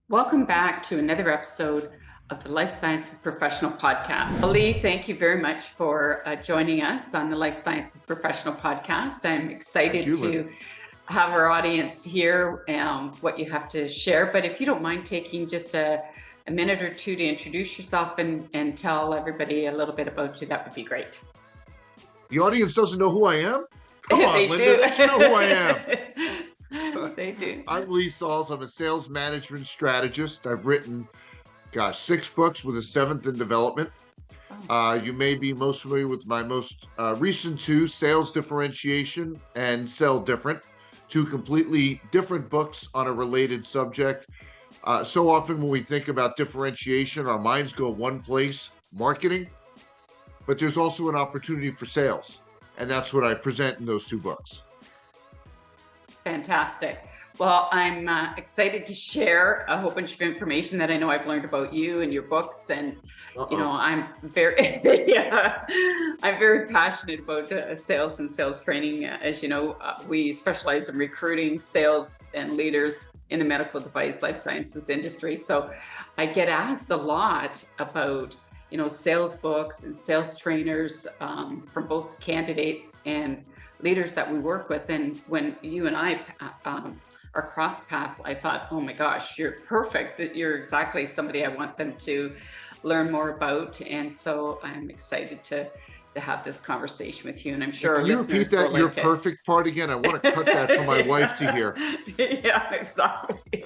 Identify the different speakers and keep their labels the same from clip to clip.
Speaker 1: Welcome back to another episode of the Life Sciences Professional Podcast. Lee, thank you very much for joining us on the Life Sciences Professional Podcast. I'm excited to have our audience hear what you have to share. But if you don't mind taking just a minute or two to introduce yourself and tell everybody a little bit about you, that would be great.
Speaker 2: The audience doesn't know who I am? Come on,
Speaker 1: They
Speaker 2: Linda,
Speaker 1: do.
Speaker 2: they should know who I am.
Speaker 1: They do.
Speaker 2: I'm Lee Salz. I'm a sales management strategist. I've written, 6 books with a 7th in development. You may be most familiar with my most recent 2, Sales Differentiation and Sell Different, 2 completely different books on a related subject. So often when we think about differentiation, our minds go one place, marketing, but there's also an opportunity for sales. And that's what I present in those 2 books.
Speaker 1: Fantastic. Well, I'm excited to share a whole bunch of information that I know I've learned about you and your books. And, I'm very, I'm very passionate about sales and sales training. As you know, we specialize in recruiting sales and leaders in the medical device, life sciences industry. So I get asked a lot about sales books and sales trainers from both candidates and leaders that we work with. And when you and I are cross path, I thought, oh my gosh, you're perfect. That you're exactly somebody I want them to learn more about. And so I'm excited to have this conversation with you. And I'm sure
Speaker 2: Can you repeat that your perfect part again? I want to cut that for my wife to hear.
Speaker 1: Yeah, exactly.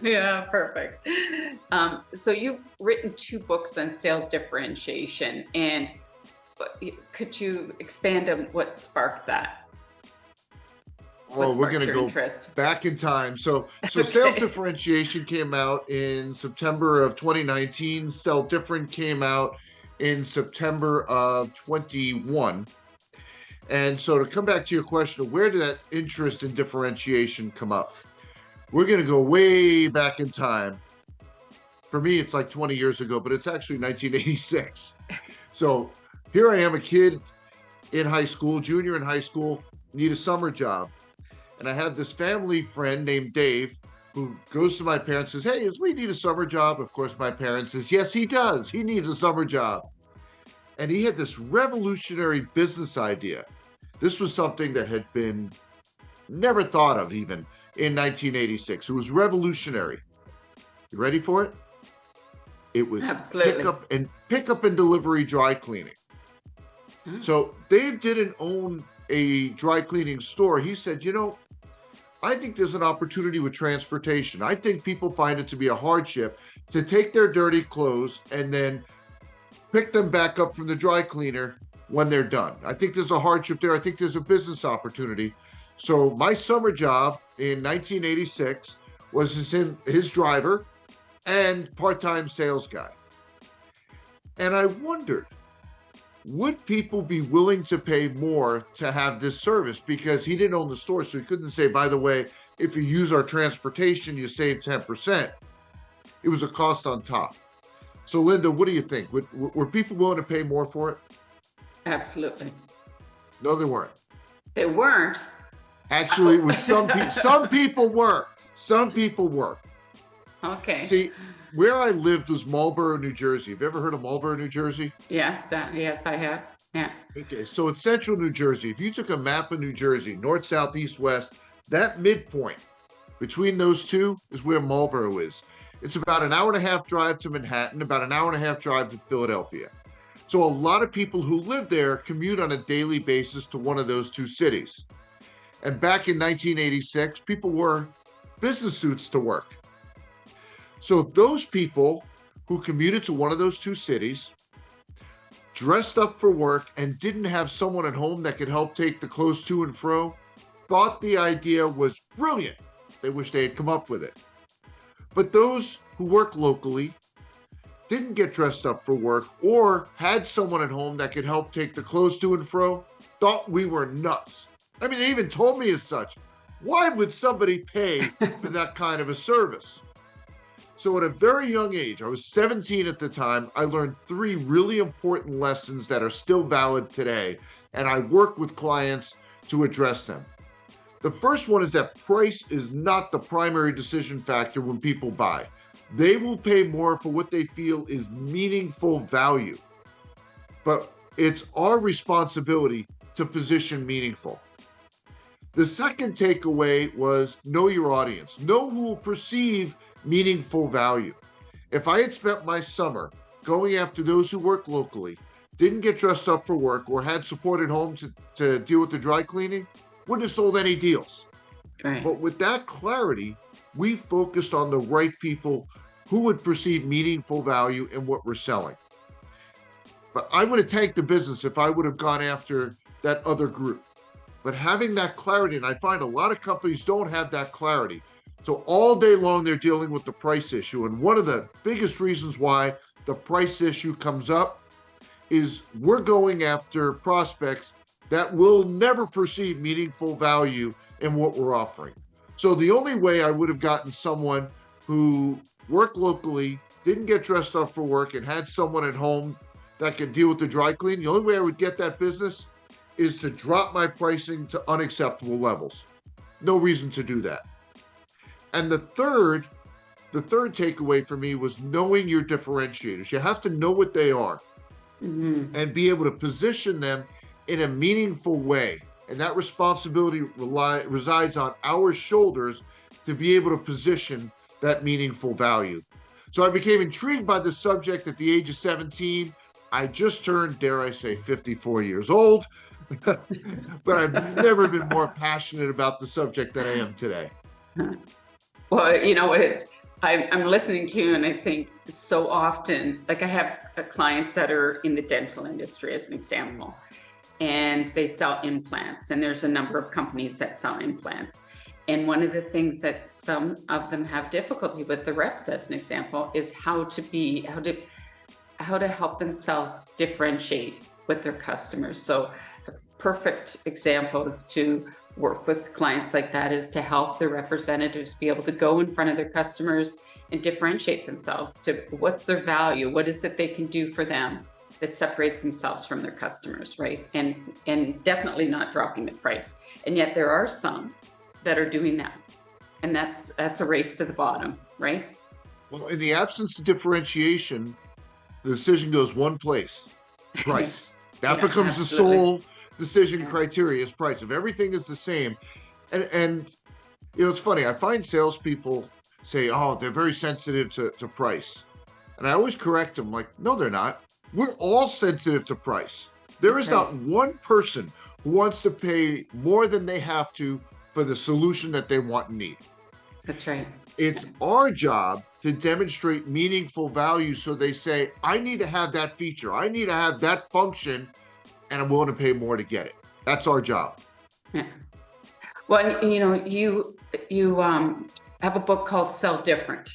Speaker 1: Yeah, perfect. So you've written 2 books on sales differentiation, and could you expand on what sparked that?
Speaker 2: Well, we're going to go back in time. So
Speaker 1: Okay.
Speaker 2: Sales Differentiation came out in September of 2019. Sell Different came out in September of 21. And so to come back to your question of where did that interest in differentiation come up? We're going to go way back in time. For me, it's like 20 years ago, but it's actually 1986. So here I am, a kid in high school, junior in high school, need a summer job. And I had this family friend named Dave who goes to my parents and says, hey, does Lee need a summer job? Of course, my parents says, yes, he does. He needs a summer job. And he had this revolutionary business idea. This was something that had been never thought of even in 1986. It was revolutionary. You ready for it? It was pick up and delivery dry cleaning. So Dave didn't own a dry cleaning store. He said, I think there's an opportunity with transportation. I think people find it to be a hardship to take their dirty clothes and then pick them back up from the dry cleaner when they're done. I think there's a hardship there. I think there's a business opportunity. So my summer job in 1986 was his driver and part-time sales guy. And I wondered, would people be willing to pay more to have this service? Because he didn't own the store, so he couldn't say, by the way, if you use our transportation, you save 10%. It was a cost on top. So Linda, what do you think? Were people willing to pay more for it?
Speaker 1: Absolutely.
Speaker 2: No, they weren't.
Speaker 1: They weren't?
Speaker 2: Actually, it was some people were. Some people were.
Speaker 1: Okay.
Speaker 2: See, where I lived was Marlboro, New Jersey. Have you ever heard of Marlboro, New Jersey?
Speaker 1: Yes, yes, I have. Yeah.
Speaker 2: Okay, so it's central New Jersey. If you took a map of New Jersey, north, south, east, west, that midpoint between those 2 is where Marlboro is. It's about an hour and a half drive to Manhattan, about an hour and a half drive to Philadelphia. So a lot of people who live there commute on a daily basis to one of those 2 cities. And back in 1986, people wore business suits to work. So those people who commuted to one of those 2 cities, dressed up for work, and didn't have someone at home that could help take the clothes to and fro, thought the idea was brilliant. They wish they had come up with it. But those who work locally, didn't get dressed up for work, or had someone at home that could help take the clothes to and fro, thought we were nuts. I mean, they even told me as such. Why would somebody pay for that kind of a service? So at a very young age, I was 17 at the time, I learned 3 really important lessons that are still valid today, and I work with clients to address them. The first one is that price is not the primary decision factor when people buy. They will pay more for what they feel is meaningful value. But it's our responsibility to position meaningful. The second takeaway was know your audience. Know who will perceive meaningful value. If I had spent my summer going after those who work locally, didn't get dressed up for work, or had support at home to deal with the dry cleaning, wouldn't have sold any deals.
Speaker 1: Right.
Speaker 2: But with that clarity, we focused on the right people who would perceive meaningful value in what we're selling. But I would have tanked the business if I would have gone after that other group. But having that clarity, and I find a lot of companies don't have that clarity. So all day long, they're dealing with the price issue. And one of the biggest reasons why the price issue comes up is we're going after prospects that will never perceive meaningful value in what we're offering. So the only way I would have gotten someone who worked locally, didn't get dressed up for work, and had someone at home that could deal with the dry cleaning, the only way I would get that business is to drop my pricing to unacceptable levels. No reason to do that. And the third takeaway for me was knowing your differentiators. You have to know what they are and be able to position them in a meaningful way. And that responsibility resides on our shoulders to be able to position that meaningful value. So I became intrigued by the subject at the age of 17. I just turned, dare I say, 54 years old, but I've never been more passionate about the subject than I am today.
Speaker 1: Well, you know, I'm listening to you, and I think so often, like I have clients that are in the dental industry as an example, and they sell implants, and there's a number of companies that sell implants. And one of the things that some of them have difficulty with, the reps as an example, is how to help themselves differentiate with their customers. So a perfect example is to work with clients like that is to help their representatives be able to go in front of their customers and differentiate themselves to what's their value, what is it they can do for them that separates themselves from their customers, right? And definitely not dropping the price. And yet there are some that are doing that. And that's a race to the bottom, right?
Speaker 2: Well, in the absence of differentiation, the decision goes one place: price. That
Speaker 1: Yeah,
Speaker 2: becomes
Speaker 1: absolutely.
Speaker 2: the sole decision criteria, is price. If everything is the same, and you know, it's funny, I find salespeople say, oh, they're very sensitive to price. And I always correct them, like, no, they're not. We're all sensitive to price. There is not one person who wants to pay more than they have to for the solution that they want and need.
Speaker 1: That's right.
Speaker 2: It's our job to demonstrate meaningful value, so they say, I need to have that feature, I need to have that function, and I'm willing to pay more to get it. That's our job.
Speaker 1: Yeah. Well, you know, you have a book called Sell Different,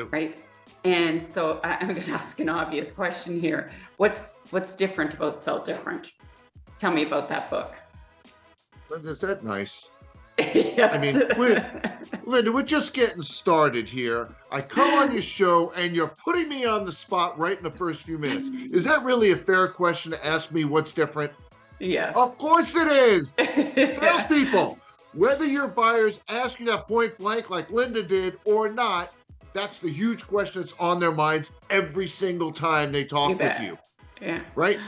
Speaker 1: right? And so I'm going to ask an obvious question here. What's different about Sell Different? Tell me about that book.
Speaker 2: Is that nice?
Speaker 1: Yes.
Speaker 2: I mean, Linda, we're just getting started here. I come on your show and you're putting me on the spot right in the first few minutes. Is that really a fair question to ask me what's different?
Speaker 1: Yes.
Speaker 2: Of course it is. Salespeople, whether your buyers ask you that point blank like Linda did or not, that's the huge question that's on their minds every single time they talk with you.
Speaker 1: Yeah.
Speaker 2: Right?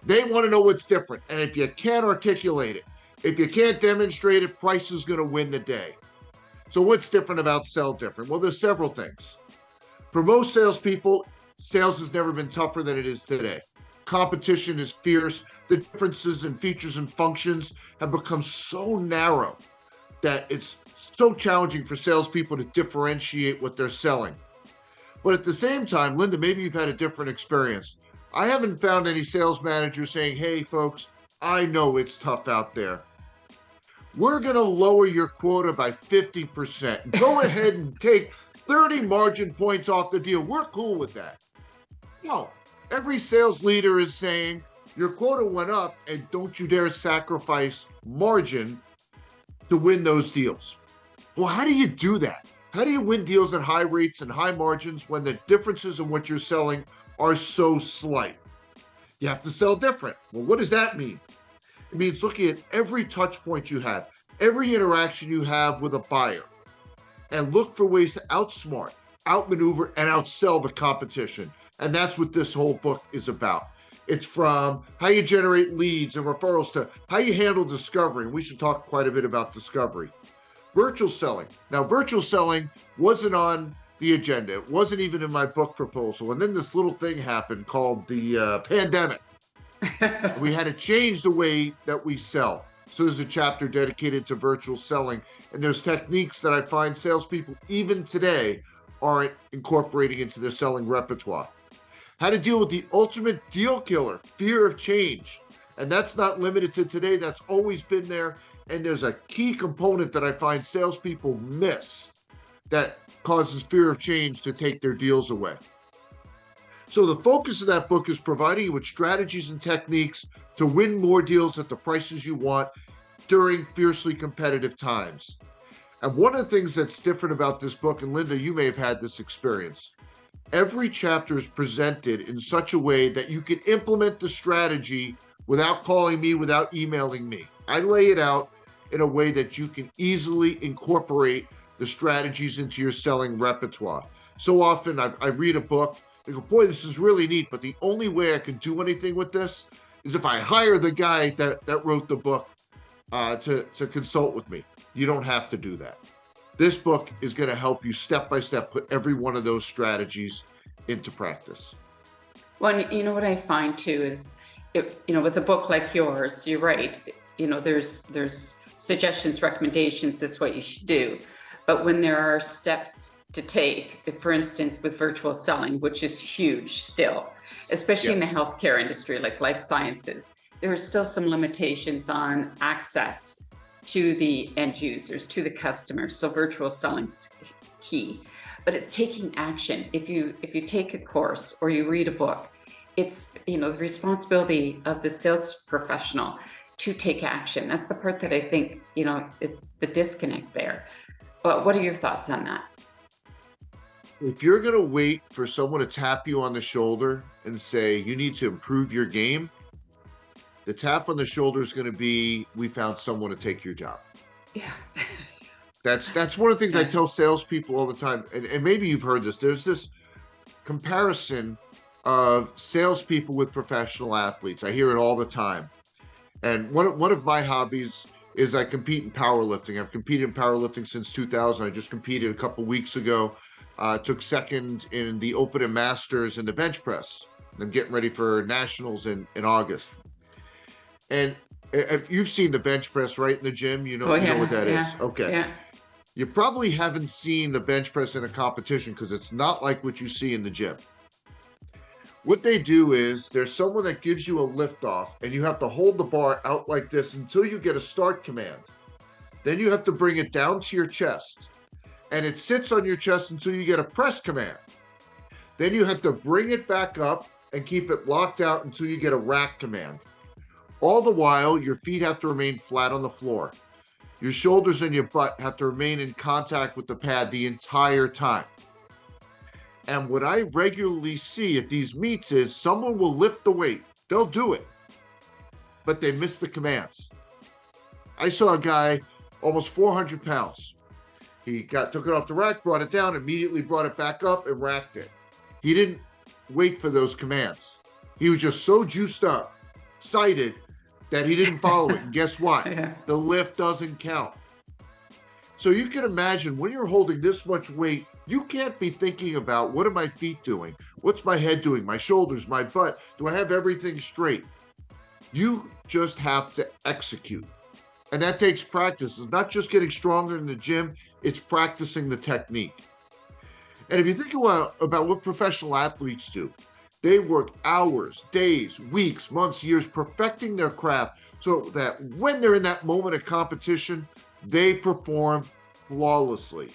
Speaker 2: They want to know what's different. And if you can't articulate it, if you can't demonstrate it, price is going to win the day. So what's different about Sell Different? Well, there's several things. For most salespeople, sales has never been tougher than it is today. Competition is fierce. The differences in features and functions have become so narrow that it's so challenging for salespeople to differentiate what they're selling. But at the same time, Linda, maybe you've had a different experience. I haven't found any sales manager saying, hey, folks, I know it's tough out there. We're going to lower your quota by 50%. Go ahead and take 30 margin points off the deal. We're cool with that. No, every sales leader is saying your quota went up and don't you dare sacrifice margin to win those deals. Well, how do you do that? How do you win deals at high rates and high margins when the differences in what you're selling are so slight? You have to sell different. Well, what does that mean? It means looking at every touch point you have, every interaction you have with a buyer, and look for ways to outsmart, outmaneuver and outsell the competition. And that's what this whole book is about. It's from how you generate leads and referrals to how you handle discovery. And we should talk quite a bit about discovery. Virtual selling. Now, virtual selling wasn't on the agenda. It wasn't even in my book proposal. And then this little thing happened called the pandemic. We had to change the way that we sell. So there's a chapter dedicated to virtual selling. And there's techniques that I find salespeople, even today, aren't incorporating into their selling repertoire. How to deal with the ultimate deal killer, fear of change. And that's not limited to today. That's always been there. And there's a key component that I find salespeople miss that causes fear of change to take their deals away. So the focus of that book is providing you with strategies and techniques to win more deals at the prices you want during fiercely competitive times. And one of the things that's different about this book, and Linda, you may have had this experience, every chapter is presented in such a way that you can implement the strategy without calling me, without emailing me. I lay it out in a way that you can easily incorporate the strategies into your selling repertoire. So often I read a book, I go, boy, this is really neat, but the only way I can do anything with this is if I hire the guy that wrote the book to consult with me. You don't have to do that. This book is going to help you step by step put every one of those strategies into practice.
Speaker 1: Well, you know what I find too is, with a book like yours, you're right. There's suggestions, recommendations. This is what you should do. But when there are steps to take, for instance, with virtual selling, which is huge still, especially in the healthcare industry, like life sciences, there are still some limitations on access to the end users, to the customers. So virtual selling's key, but it's taking action. If you take a course or you read a book, it's the responsibility of the sales professional to take action. That's the part that I think it's the disconnect there. But what are your thoughts on that?
Speaker 2: If you're going to wait for someone to tap you on the shoulder and say you need to improve your game, the tap on the shoulder is going to be, we found someone to take your job.
Speaker 1: Yeah.
Speaker 2: That's one of the things I tell salespeople all the time. And maybe you've heard this. There's this comparison of salespeople with professional athletes. I hear it all the time. And one of my hobbies is I compete in powerlifting. I've competed in powerlifting since 2000. I just competed a couple weeks ago. Took second in the Open and Masters in the bench press. I'm getting ready for nationals in August. And if you've seen the bench press right in the gym, you know what that is. Okay.
Speaker 1: Yeah.
Speaker 2: You probably haven't seen the bench press in a competition because it's not like what you see in the gym. What they do is there's someone that gives you a lift off and you have to hold the bar out like this until you get a start command. Then you have to bring it down to your chest and it sits on your chest until you get a press command. Then you have to bring it back up and keep it locked out until you get a rack command. All the while, your feet have to remain flat on the floor. Your shoulders and your butt have to remain in contact with the pad the entire time. And what I regularly see at these meets is someone will lift the weight. They'll do it, but they miss the commands. I saw a guy almost 400 pounds. He took it off the rack, brought it down, immediately brought it back up and racked it. He didn't wait for those commands. He was just so juiced up, excited, that he didn't follow it. And guess what?
Speaker 1: Yeah.
Speaker 2: The lift doesn't count. So you can imagine when you're holding this much weight, you can't be thinking about what are my feet doing? What's my head doing? My shoulders, my butt? Do I have everything straight? You just have to execute. And that takes practice. It's not just getting stronger in the gym, it's practicing the technique. And if you think about what professional athletes do, they work hours, days, weeks, months, years perfecting their craft so that when they're in that moment of competition, they perform flawlessly.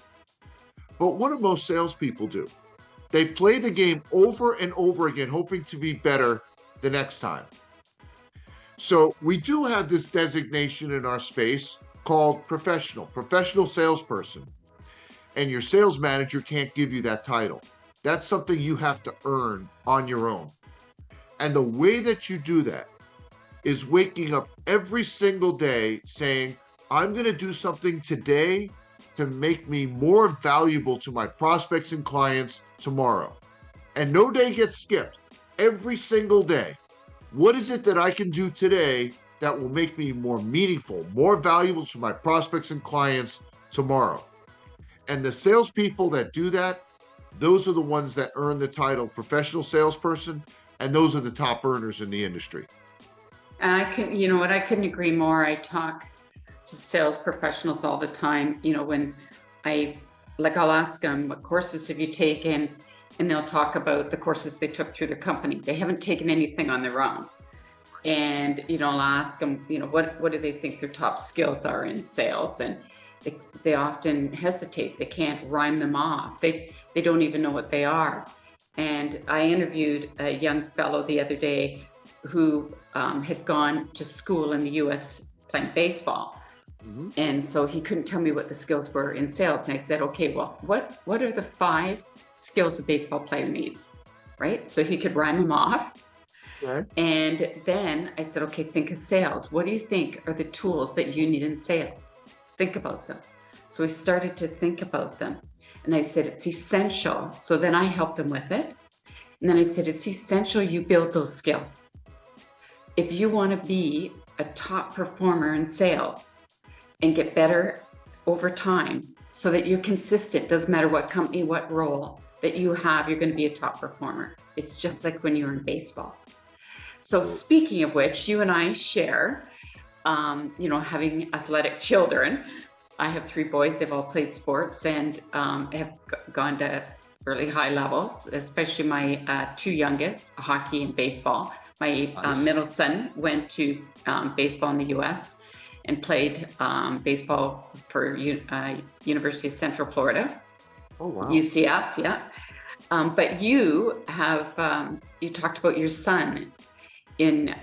Speaker 2: But what do most salespeople do? They play the game over and over again, hoping to be better the next time. So we do have this designation in our space called professional salesperson. And your sales manager can't give you that title. That's something you have to earn on your own. And the way that you do that is waking up every single day saying, I'm going to do something today to make me more valuable to my prospects and clients tomorrow? And no day gets skipped. Every single day. What is it that I can do today that will make me more meaningful, more valuable to my prospects and clients tomorrow? And the salespeople that do that, those are the ones that earn the title professional salesperson, and those are the top earners in the industry.
Speaker 1: And I couldn't agree more. I talk to sales professionals all the time. When I'll ask them, what courses have you taken? And they'll talk about the courses they took through their company. They haven't taken anything on their own. And, I'll ask them, what do they think their top skills are in sales? And they often hesitate. They can't rhyme them off. They don't even know what they are. And I interviewed a young fellow the other day who had gone to school in the US playing baseball. Mm-hmm. And so he couldn't tell me what the skills were in sales. And I said, okay, well, what are the 5 skills a baseball player needs, right? So he could rhyme them off. Okay. And then I said, okay, think of sales. What do you think are the tools that you need in sales? Think about them. So he started to think about them. And I said, it's essential. So then I helped him with it. And then I said, it's essential you build those skills. If you want to be a top performer in sales and get better over time so that you're consistent, doesn't matter what company, what role that you have, you're going to be a top performer. It's just like when you're in baseball. So speaking of which, you and I share, having athletic children. I have 3 boys. They've all played sports and have gone to fairly high levels, especially my 2 youngest, hockey and baseball. My middle son went to baseball in the US and played baseball for University of Central Florida. Oh, wow. UCF, yeah. But you have, you talked about your son and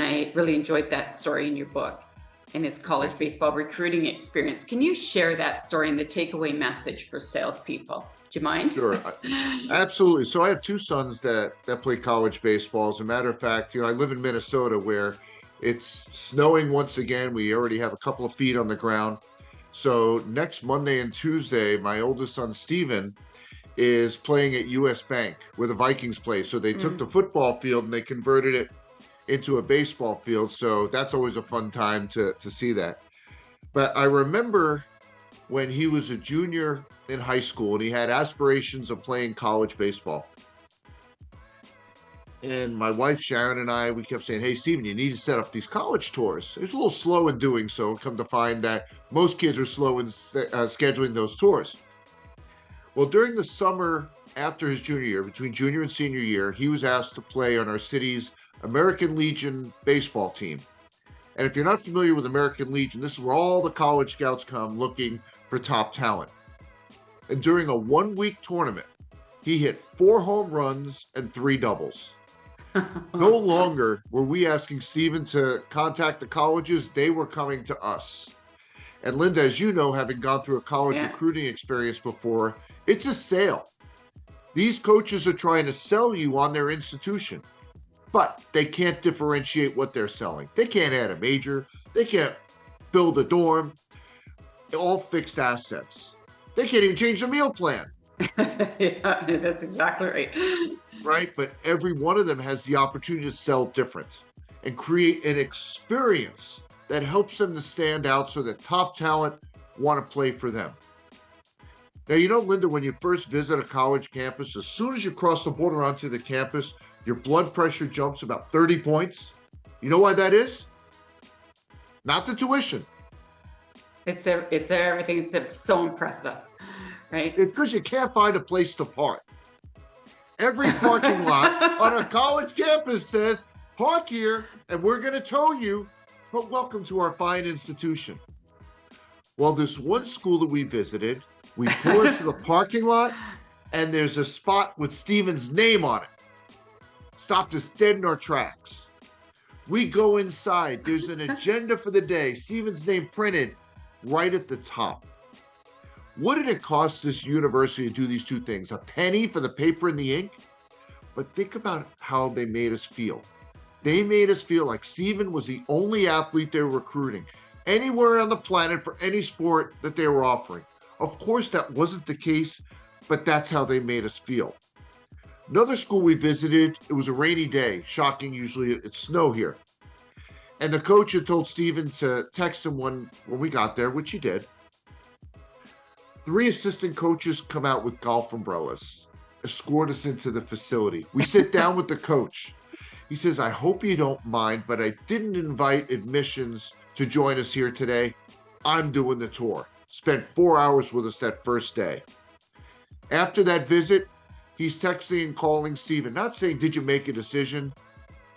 Speaker 1: I really enjoyed that story in your book and his college baseball recruiting experience. Can you share that story and the takeaway message for salespeople? Do you mind?
Speaker 2: Sure, absolutely. So I have 2 sons that play college baseball. As a matter of fact, I live in Minnesota where it's snowing once again. We already have a couple of feet on the ground. So next Monday and Tuesday, my oldest son, Steven, is playing at US Bank where the Vikings play. So they took the football field and they converted it into a baseball field. So that's always a fun time to see that. But I remember when he was a junior in high school and he had aspirations of playing college baseball. And my wife, Sharon, and I, we kept saying, hey, Steven, you need to set up these college tours. He was a little slow in doing so. Come to find that most kids are slow in scheduling those tours. Well, during the summer after his junior year, between junior and senior year, he was asked to play on our city's American Legion baseball team. And if you're not familiar with American Legion, this is where all the college scouts come looking for top talent. And during a 1-week tournament, he hit 4 home runs and 3 doubles. No longer were we asking Steven to contact the colleges, they were coming to us. And Linda, as you know, having gone through a college recruiting experience before, it's a sale. These coaches are trying to sell you on their institution, but they can't differentiate what they're selling. They can't add a major. They can't build a dorm. All fixed assets. They can't even change the meal plan.
Speaker 1: Yeah, that's exactly right.
Speaker 2: Right? But every one of them has the opportunity to sell different and create an experience that helps them to stand out so that top talent want to play for them. Now, Linda, when you first visit a college campus, as soon as you cross the border onto the campus, your blood pressure jumps about 30 points. You know why that is? Not the tuition.
Speaker 1: It's everything. It's so impressive, right?
Speaker 2: It's because you can't find a place to park. Every parking lot on a college campus says, park here and we're going to tow you, but welcome to our fine institution. Well, this one school that we visited, we pull into the parking lot and there's a spot with Steven's name on it. Stopped us dead in our tracks. We go inside. There's an agenda for the day. Steven's name printed right at the top. What did it cost this university to do these 2 things? A penny for the paper and the ink? But think about how they made us feel. They made us feel like Steven was the only athlete they were recruiting. anywhere on the planet for any sport that they were offering. Of course, that wasn't the case, but that's how they made us feel. Another school we visited, it was a rainy day. Shocking, usually it's snow here. And the coach had told Steven to text him when we got there, which he did. 3 assistant coaches come out with golf umbrellas, escort us into the facility. We sit down with the coach. He says, I hope you don't mind, but I didn't invite admissions to join us here today. I'm doing the tour. Spent 4 hours with us that first day. After that visit, he's texting and calling Steven, not saying, did you make a decision?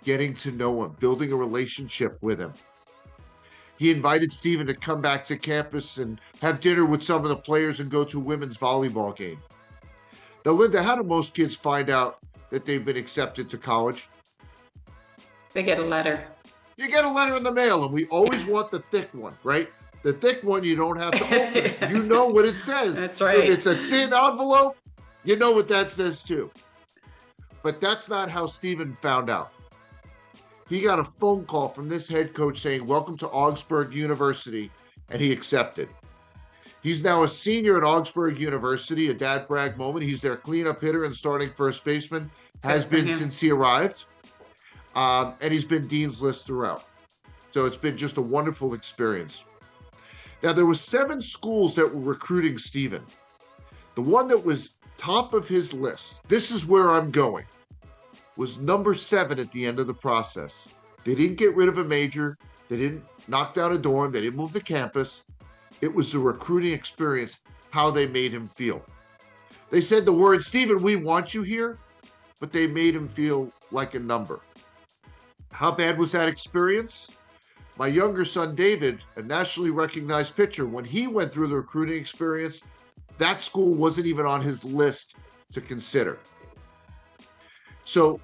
Speaker 2: Getting to know him, building a relationship with him. He invited Steven to come back to campus and have dinner with some of the players and go to a women's volleyball game. Now, Linda, how do most kids find out that they've been accepted to college?
Speaker 1: They get a letter.
Speaker 2: You get a letter in the mail, and we always want the thick one, right? The thick one, you don't have to open it. You know what it says.
Speaker 1: That's right.
Speaker 2: If it's a thin envelope, you know what that says too. But that's not how Steven found out. He got a phone call from this head coach saying, welcome to Augsburg University, and he accepted. He's now a senior at Augsburg University, a dad brag moment. He's their cleanup hitter and starting first baseman, has been since he arrived, and he's been Dean's List throughout. So it's been just a wonderful experience. Now, there were 7 schools that were recruiting Steven. The one that was top of his list, this is where I'm going, was number 7 at the end of the process. They didn't get rid of a major. They didn't knock down a dorm. They didn't move the campus. It was the recruiting experience, how they made him feel. They said the word, Steven, we want you here, but they made him feel like a number. How bad was that experience? My younger son, David, a nationally recognized pitcher, when he went through the recruiting experience, that school wasn't even on his list to consider. So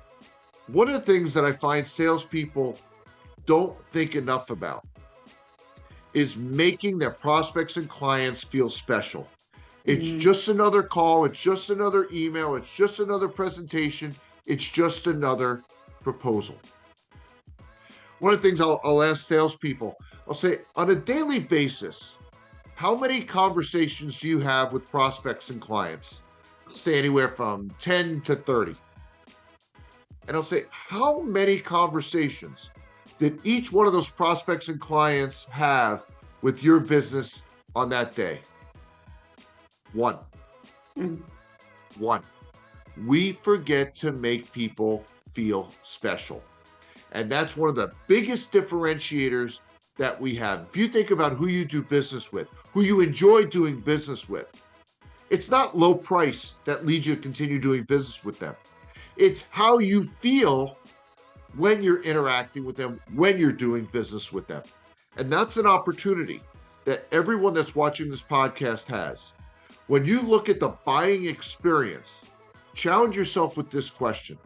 Speaker 2: one of the things that I find salespeople don't think enough about is making their prospects and clients feel special. It's just another call. It's just another email. It's just another presentation. It's just another proposal. One of the things I'll ask salespeople, I'll say, on a daily basis, how many conversations do you have with prospects and clients? I'll say anywhere from 10 to 30. And I'll say, how many conversations did each one of those prospects and clients have with your business on that day? 1. 1. We forget to make people feel special. And that's one of the biggest differentiators that we have. If you think about who you do business with, who you enjoy doing business with, it's not low price that leads you to continue doing business with them. It's how you feel when you're interacting with them, when you're doing business with them. And that's an opportunity that everyone that's watching this podcast has. When you look at the buying experience, challenge yourself with this question.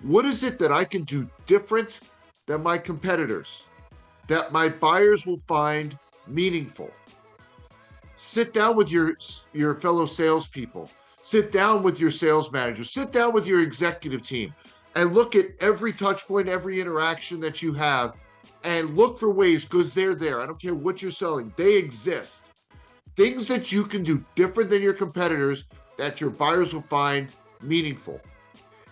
Speaker 2: What is it that I can do different than my competitors that my buyers will find meaningful? Sit down with your fellow salespeople. Sit down with your sales manager. Sit down with your executive team and look at every touch point, every interaction that you have, and look for ways, because they're there. I don't care what you're selling. They exist. Things that you can do different than your competitors that your buyers will find meaningful.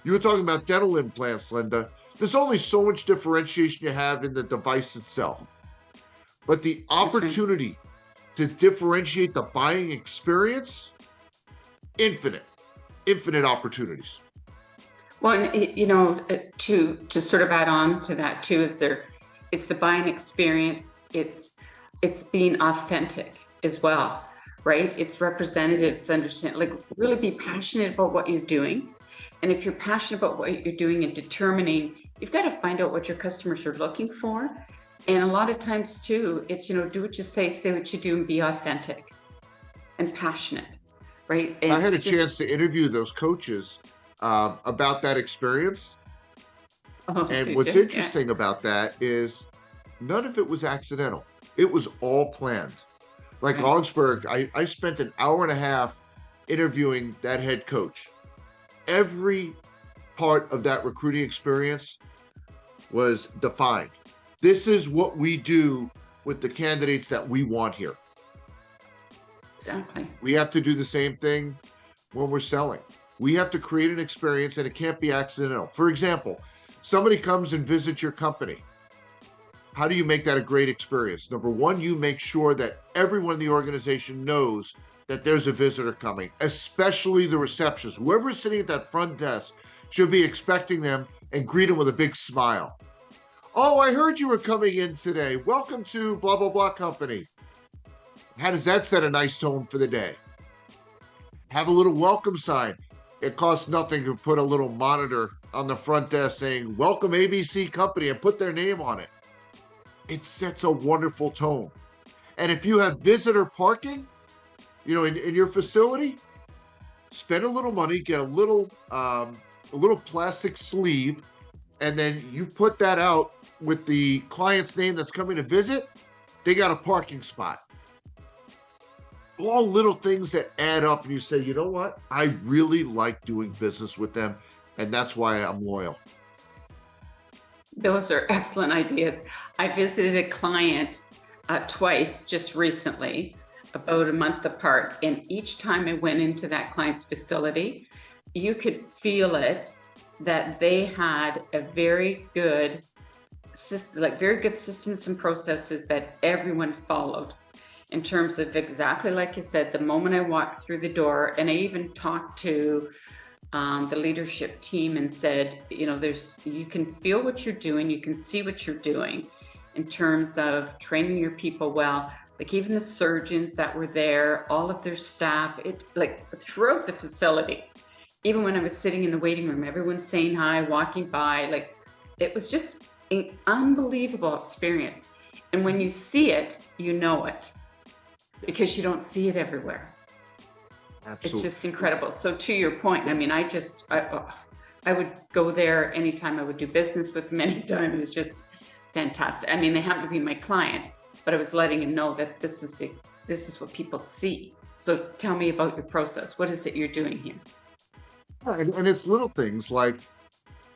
Speaker 2: You were talking about dental implants, Linda. There's only so much differentiation you have in the device itself. But the opportunity to differentiate the buying experience, infinite opportunities.
Speaker 1: Well, and, you know, to sort of add on to that too, it's the buying experience. It's being authentic as well, right? It's representatives understand, like, really be passionate about what you're doing. And if you're passionate about what you're doing and determining, you've got to find out what your customers are looking for. And a lot of times too, it's, you know, do what you say what you do, and be authentic and passionate, right? And
Speaker 2: I had a chance to interview those coaches about that experience. And what's interesting about that is none of it was accidental. It was all planned. Like Augsburg, I spent an hour and a half interviewing that head coach. Every part of that recruiting experience was defined. This is what we do with the candidates that we want here.
Speaker 1: Exactly.
Speaker 2: We have to do the same thing when we're selling. We have to create an experience, and it can't be accidental. For example, somebody comes and visits your company. How do you make that a great experience? Number one, you make sure that everyone in the organization knows that there's a visitor coming, especially the receptionist. Whoever's sitting at that front desk should be expecting them and greet them with a big smile. Oh, I heard you were coming in today. Welcome to blah, blah, blah company. How does that set a nice tone for the day? Have a little welcome sign. It costs nothing to put a little monitor on the front desk saying, welcome ABC company, and put their name on it. It sets a wonderful tone. And if you have visitor parking, in your facility, spend a little money, get a little plastic sleeve, and then you put that out with the client's name that's coming to visit. They got a parking spot. All little things that add up, and you say, you know what? I really like doing business with them, and that's why I'm loyal.
Speaker 1: Those are excellent ideas. I visited a client twice just recently, about a month apart, and each time I went into that client's facility, you could feel it that they had a very good system, very good systems and processes that everyone followed. In terms of exactly like you said, the moment I walked through the door, and I even talked to the leadership team and said, you can feel what you're doing, you can see what you're doing in terms of training your people well. Like even the surgeons that were there, all of their staff, throughout the facility, even when I was sitting in the waiting room, everyone's saying hi, walking by, it was just an unbelievable experience. And when you see it, you know it, because you don't see it everywhere. Absolutely. It's just incredible. So to your point, I would go there anytime I would do business with them anytime. It was just fantastic. They happen to be my client, but I was letting him know that this is what people see. So tell me about your process. What is it you're doing here?
Speaker 2: And it's little things like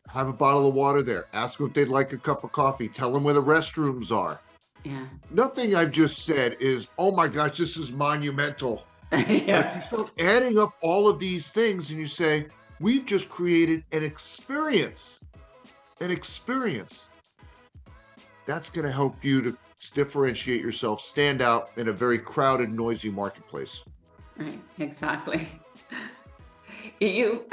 Speaker 2: have a bottle of water there. Ask them if they'd like a cup of coffee. Tell them where the restrooms are.
Speaker 1: Yeah.
Speaker 2: Nothing I've just said is, oh my gosh, this is monumental.
Speaker 1: Yeah.
Speaker 2: But if you start adding up all of these things and you say, we've just created an experience. That's going to help you to differentiate yourself, stand out in a very crowded, noisy marketplace.
Speaker 1: Right, exactly. You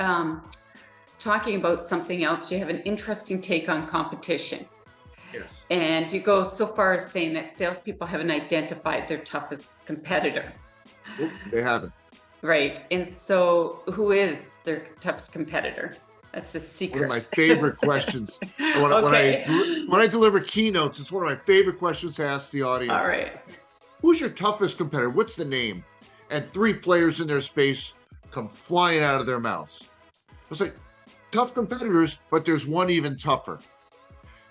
Speaker 1: talking about something else, you have an interesting take on competition.
Speaker 2: Yes.
Speaker 1: And you go so far as saying that salespeople haven't identified their toughest competitor.
Speaker 2: Nope, they haven't.
Speaker 1: Right. And so who is their toughest competitor? That's a secret.
Speaker 2: One of my favorite questions. When I deliver keynotes, it's one of my favorite questions to ask the audience.
Speaker 1: All right.
Speaker 2: Who's your toughest competitor? What's the name? And 3 players in their space come flying out of their mouths. It's like, tough competitors, but there's one even tougher.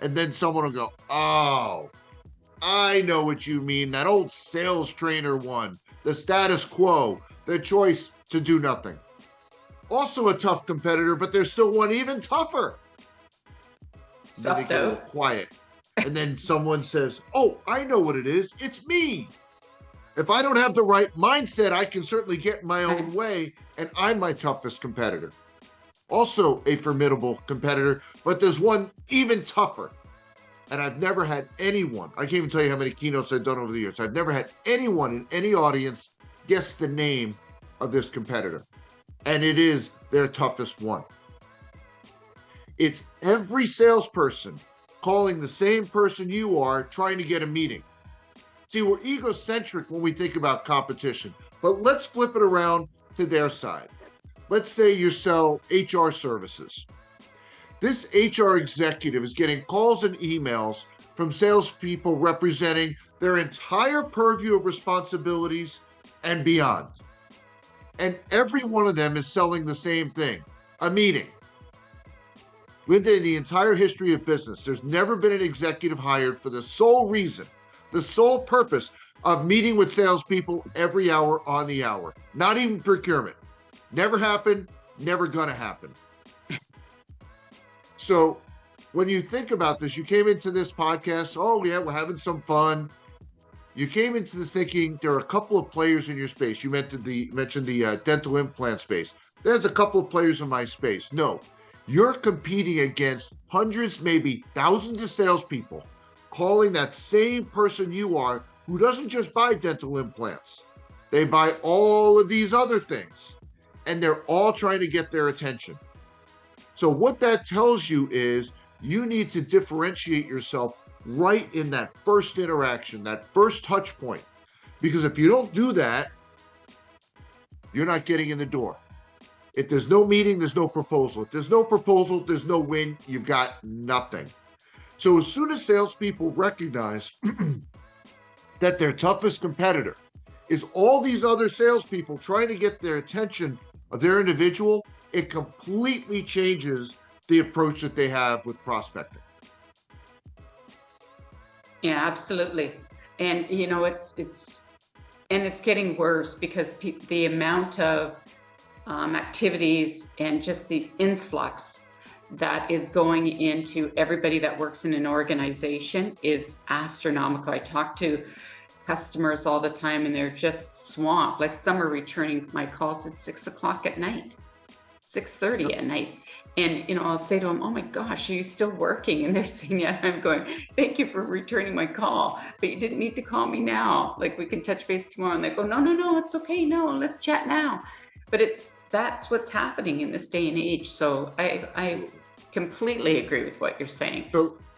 Speaker 2: And then someone will go, oh, I know what you mean. That old sales trainer one, the status quo, the choice to do nothing. Also a tough competitor, but there's still one even tougher. Then they get a little quiet. And then someone says, oh, I know what it is. It's me. If I don't have the right mindset, I can certainly get in my own way, and I'm my toughest competitor. Also a formidable competitor, but there's one even tougher. And I've never had anyone, I can't even tell you how many keynotes I've done over the years. I've never had anyone in any audience guess the name of this competitor. And it is their toughest one. It's every salesperson calling the same person you are, trying to get a meeting. See, we're egocentric when we think about competition, but let's flip it around to their side. Let's say you sell HR services. This HR executive is getting calls and emails from salespeople representing their entire purview of responsibilities and beyond. And every one of them is selling the same thing, a meeting. Linda, in the entire history of business, there's never been an executive hired for the sole reason, the sole purpose of meeting with salespeople every hour on the hour. Not even procurement. Never happened, never gonna happen. So when you think about this, you came into this podcast, oh yeah, we're having some fun. You came into this thinking there are a couple of players in your space. You mentioned the dental implant space. There's a couple of players in my space. No, you're competing against hundreds, maybe thousands of salespeople calling that same person you are, who doesn't just buy dental implants. They buy all of these other things, and they're all trying to get their attention. So what that tells you is you need to differentiate yourself right in that first interaction, that first touch point. Because if you don't do that, you're not getting in the door. If there's no meeting, there's no proposal. If there's no proposal, there's no win. You've got nothing. So as soon as salespeople recognize that their toughest competitor is all these other salespeople trying to get their attention of their individual, it completely changes the approach that they have with prospecting.
Speaker 1: Yeah, absolutely. And you know, it's getting worse because the amount of activities and just the influx that is going into everybody that works in an organization is astronomical. I talk to customers all the time and they're just swamped. Like some are returning my calls at 6 o'clock at night, 6:30 at night. And, you know, I'll say to them, oh my gosh, are you still working? And they're saying, yeah. I'm going, thank you for returning my call, but you didn't need to call me now. Like we can touch base tomorrow. And they go, no, it's okay. No, let's chat now. But that's what's happening in this day and age. So I completely agree with what you're saying.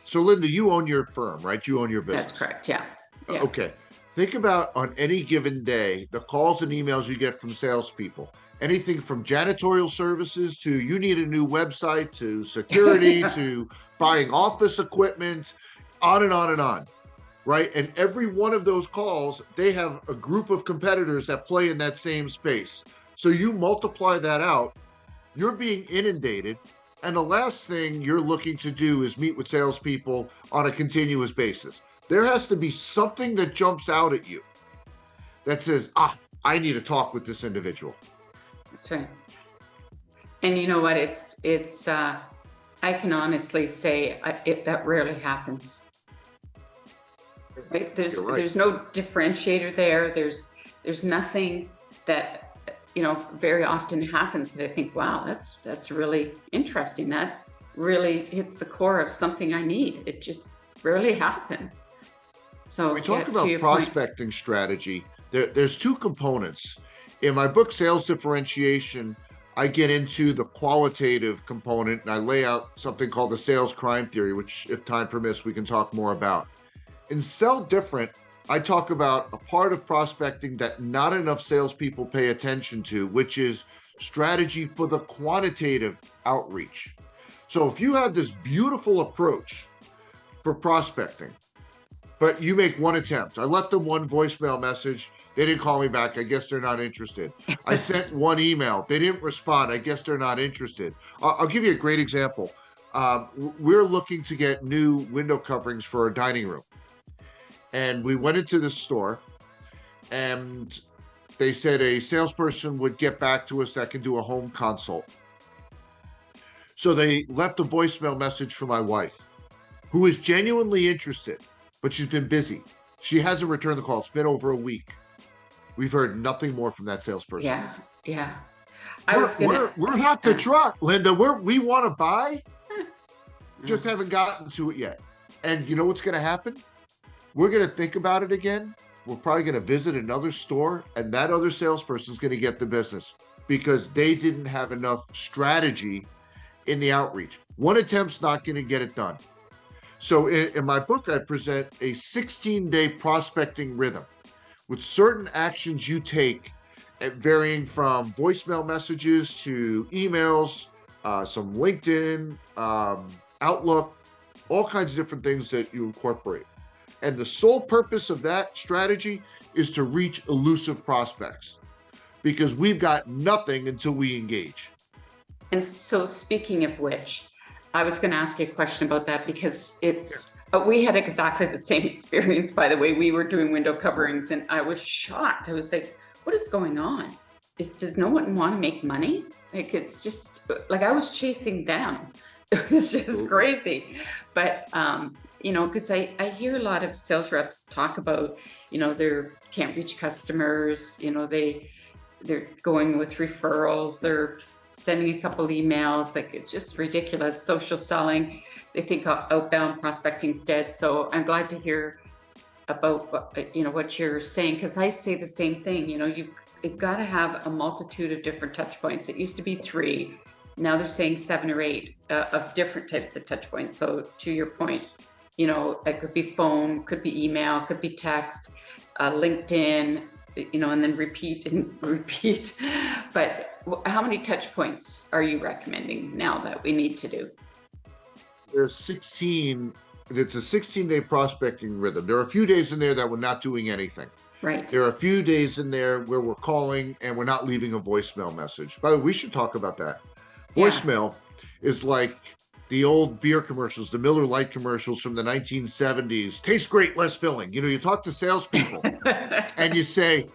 Speaker 2: So Linda, you own your firm, right? You own your business.
Speaker 1: That's correct. Yeah.
Speaker 2: Okay. Think about on any given day, the calls and emails you get from salespeople. Anything from janitorial services to you need a new website to security to buying office equipment, on and on and on, right? And every one of those calls, they have a group of competitors that play in that same space. So you multiply that out, you're being inundated. And the last thing you're looking to do is meet with salespeople on a continuous basis. There has to be something that jumps out at you that says, I need to talk with this individual.
Speaker 1: That's right. And you know what? It's I can honestly say that rarely happens. Right? There's no differentiator there. There's nothing that, you know, very often happens that I think, wow, that's really interesting. That really hits the core of something I need. It just rarely happens. So
Speaker 2: we talk about prospecting strategy. There's two components. In my book, Sales Differentiation, I get into the qualitative component and I lay out something called the sales crime theory, which if time permits, we can talk more about. In Sell Different, I talk about a part of prospecting that not enough salespeople pay attention to, which is strategy for the quantitative outreach. So if you have this beautiful approach for prospecting, but you make one attempt, I left them one voicemail message, they didn't call me back, I guess they're not interested. I sent one email, they didn't respond, I guess they're not interested. I'll give you a great example. We're looking to get new window coverings for our dining room. And we went into the store and they said a salesperson would get back to us that can do a home consult. So they left a voicemail message for my wife, who is genuinely interested, but she's been busy. She hasn't returned the call. It's been over a week. We've heard nothing more from that salesperson.
Speaker 1: Yeah.
Speaker 2: We're not the truck, Linda. We want to buy, just haven't gotten to it yet. And you know what's going to happen? We're going to think about it again. We're probably going to visit another store, and that other salesperson is going to get the business because they didn't have enough strategy in the outreach. One attempt's not going to get it done. So in my book, I present a 16-day prospecting rhythm with certain actions you take at varying from voicemail messages to emails, some LinkedIn, Outlook, all kinds of different things that you incorporate. And the sole purpose of that strategy is to reach elusive prospects because we've got nothing until we engage.
Speaker 1: And so speaking of which, I was going to ask you a question about that because we had exactly the same experience, by the way. We were doing window coverings and I was shocked. I was like, what is going on? Does no one want to make money? Like, it's just like I was chasing them. It was just crazy. But because I hear a lot of sales reps talk about, they can't reach customers, they're going with referrals, they're sending a couple emails, like it's just ridiculous. Social selling, they think outbound prospecting's dead. So I'm glad to hear about what you're saying, because I say the same thing. You've got to have a multitude of different touch points. It used to be 3. Now they're saying 7 or 8 of different types of touch points. So to your point, it could be phone, could be email, could be text, LinkedIn, and then repeat and repeat. But how many touch points are you recommending now that we need to do?
Speaker 2: There's 16. It's a 16-day prospecting rhythm. There are a few days in there that we're not doing anything.
Speaker 1: Right.
Speaker 2: There are a few days in there where we're calling and we're not leaving a voicemail message. By the way, we should talk about that. Voicemail is like the old beer commercials, the Miller Lite commercials from the 1970s. Tastes great, less filling. You talk to salespeople and you say,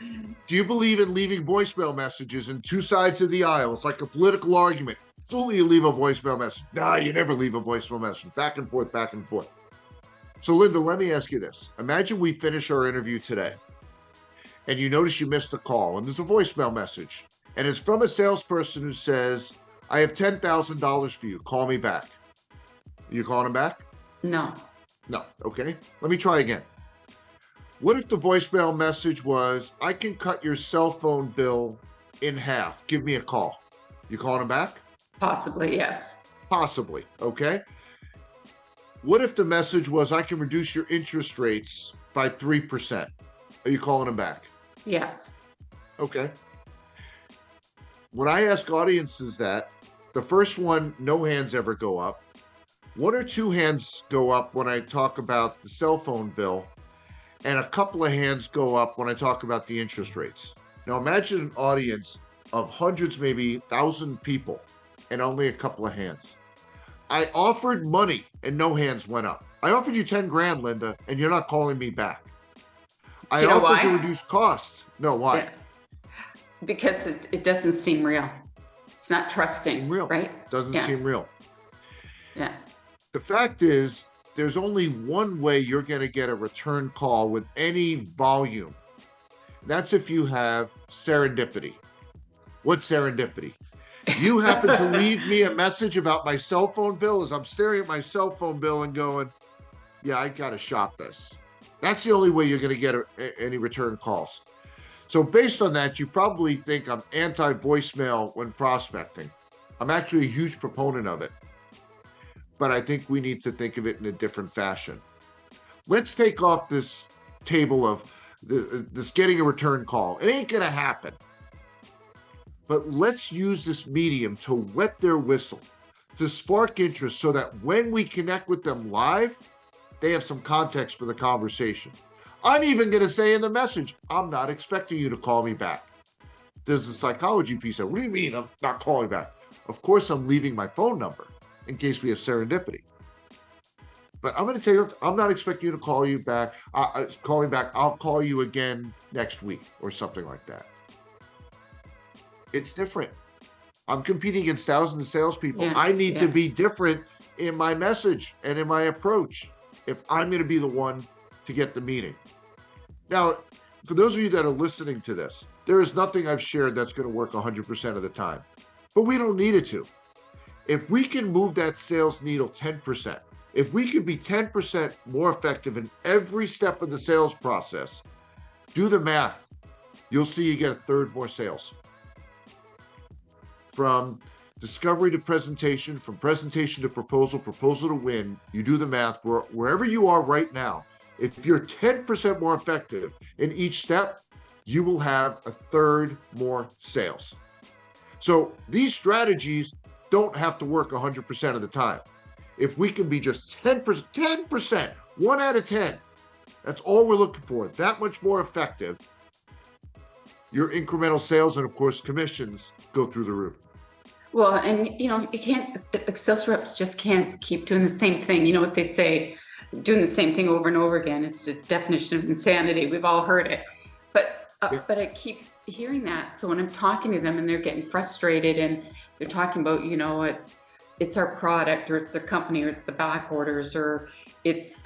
Speaker 2: do you believe in leaving voicemail messages in 2 sides of the aisle? It's like a political argument. Absolutely, you leave a voicemail message. Nah, you never leave a voicemail message. Back and forth, back and forth. So Linda, let me ask you this. Imagine we finish our interview today and you notice you missed a call and there's a voicemail message and it's from a salesperson who says, I have $10,000 for you. Call me back. You calling him back?
Speaker 1: No.
Speaker 2: No. Okay. Let me try again. What if the voicemail message was, I can cut your cell phone bill in half. Give me a call. You calling him back?
Speaker 1: Possibly, yes.
Speaker 2: Possibly. Okay. What if the message was, I can reduce your interest rates by 3%? Are you calling him back?
Speaker 1: Yes.
Speaker 2: Okay. When I ask audiences that, the first one, no hands ever go up. 1 or 2 hands go up when I talk about the cell phone bill, and a couple of hands go up when I talk about the interest rates. Now imagine an audience of hundreds, maybe 1,000 people, and only a couple of hands. I offered money and no hands went up. I offered you 10 grand, Linda, and you're not calling me back. I offered to reduce costs. No, why?
Speaker 1: Yeah. Because it doesn't seem real. It's not trusting, right?
Speaker 2: Doesn't seem real.
Speaker 1: Yeah.
Speaker 2: The fact is, there's only one way you're going to get a return call with any volume. That's if you have serendipity. What's serendipity? You happen to leave me a message about my cell phone bill as I'm staring at my cell phone bill and going, yeah, I got to shop this. That's the only way you're going to get any return calls. So based on that, you probably think I'm anti-voicemail when prospecting. I'm actually a huge proponent of it. But I think we need to think of it in a different fashion. Let's take off this table of this getting a return call. It ain't going to happen. But let's use this medium to wet their whistle, to spark interest so that when we connect with them live, they have some context for the conversation. I'm even going to say in the message, I'm not expecting you to call me back. There's a psychology piece of, what do you mean I'm not calling back? Of course, I'm leaving my phone number in case we have serendipity. But I'm going to tell you, I'm not expecting you to call you back. Call me back. I'll call you again next week or something like that. It's different. I'm competing against thousands of salespeople.
Speaker 1: Yeah,
Speaker 2: I need to be different in my message and in my approach if I'm going to be the one to get the meeting. Now, for those of you that are listening to this, there is nothing I've shared that's going to work 100% of the time, but we don't need it to. If we can move that sales needle 10%, if we can be 10% more effective in every step of the sales process, do the math. You'll see you get a third more sales. From discovery to presentation, from presentation to proposal, proposal to win, you do the math. Wherever you are right now, if you're 10% more effective in each step, you will have a third more sales. So these strategies don't have to work 100% of the time. If we can be just 10%, 1 out of 10, that's all we're looking for, that much more effective, your incremental sales and of course commissions go through the roof.
Speaker 1: Well, and you can't, sales reps just can't keep doing the same thing. You know what they say, doing the same thing over and over again is the definition of insanity. We've all heard it, but I keep hearing that. So when I'm talking to them and they're getting frustrated and they're talking about, it's our product, or it's their company, or it's the back orders, or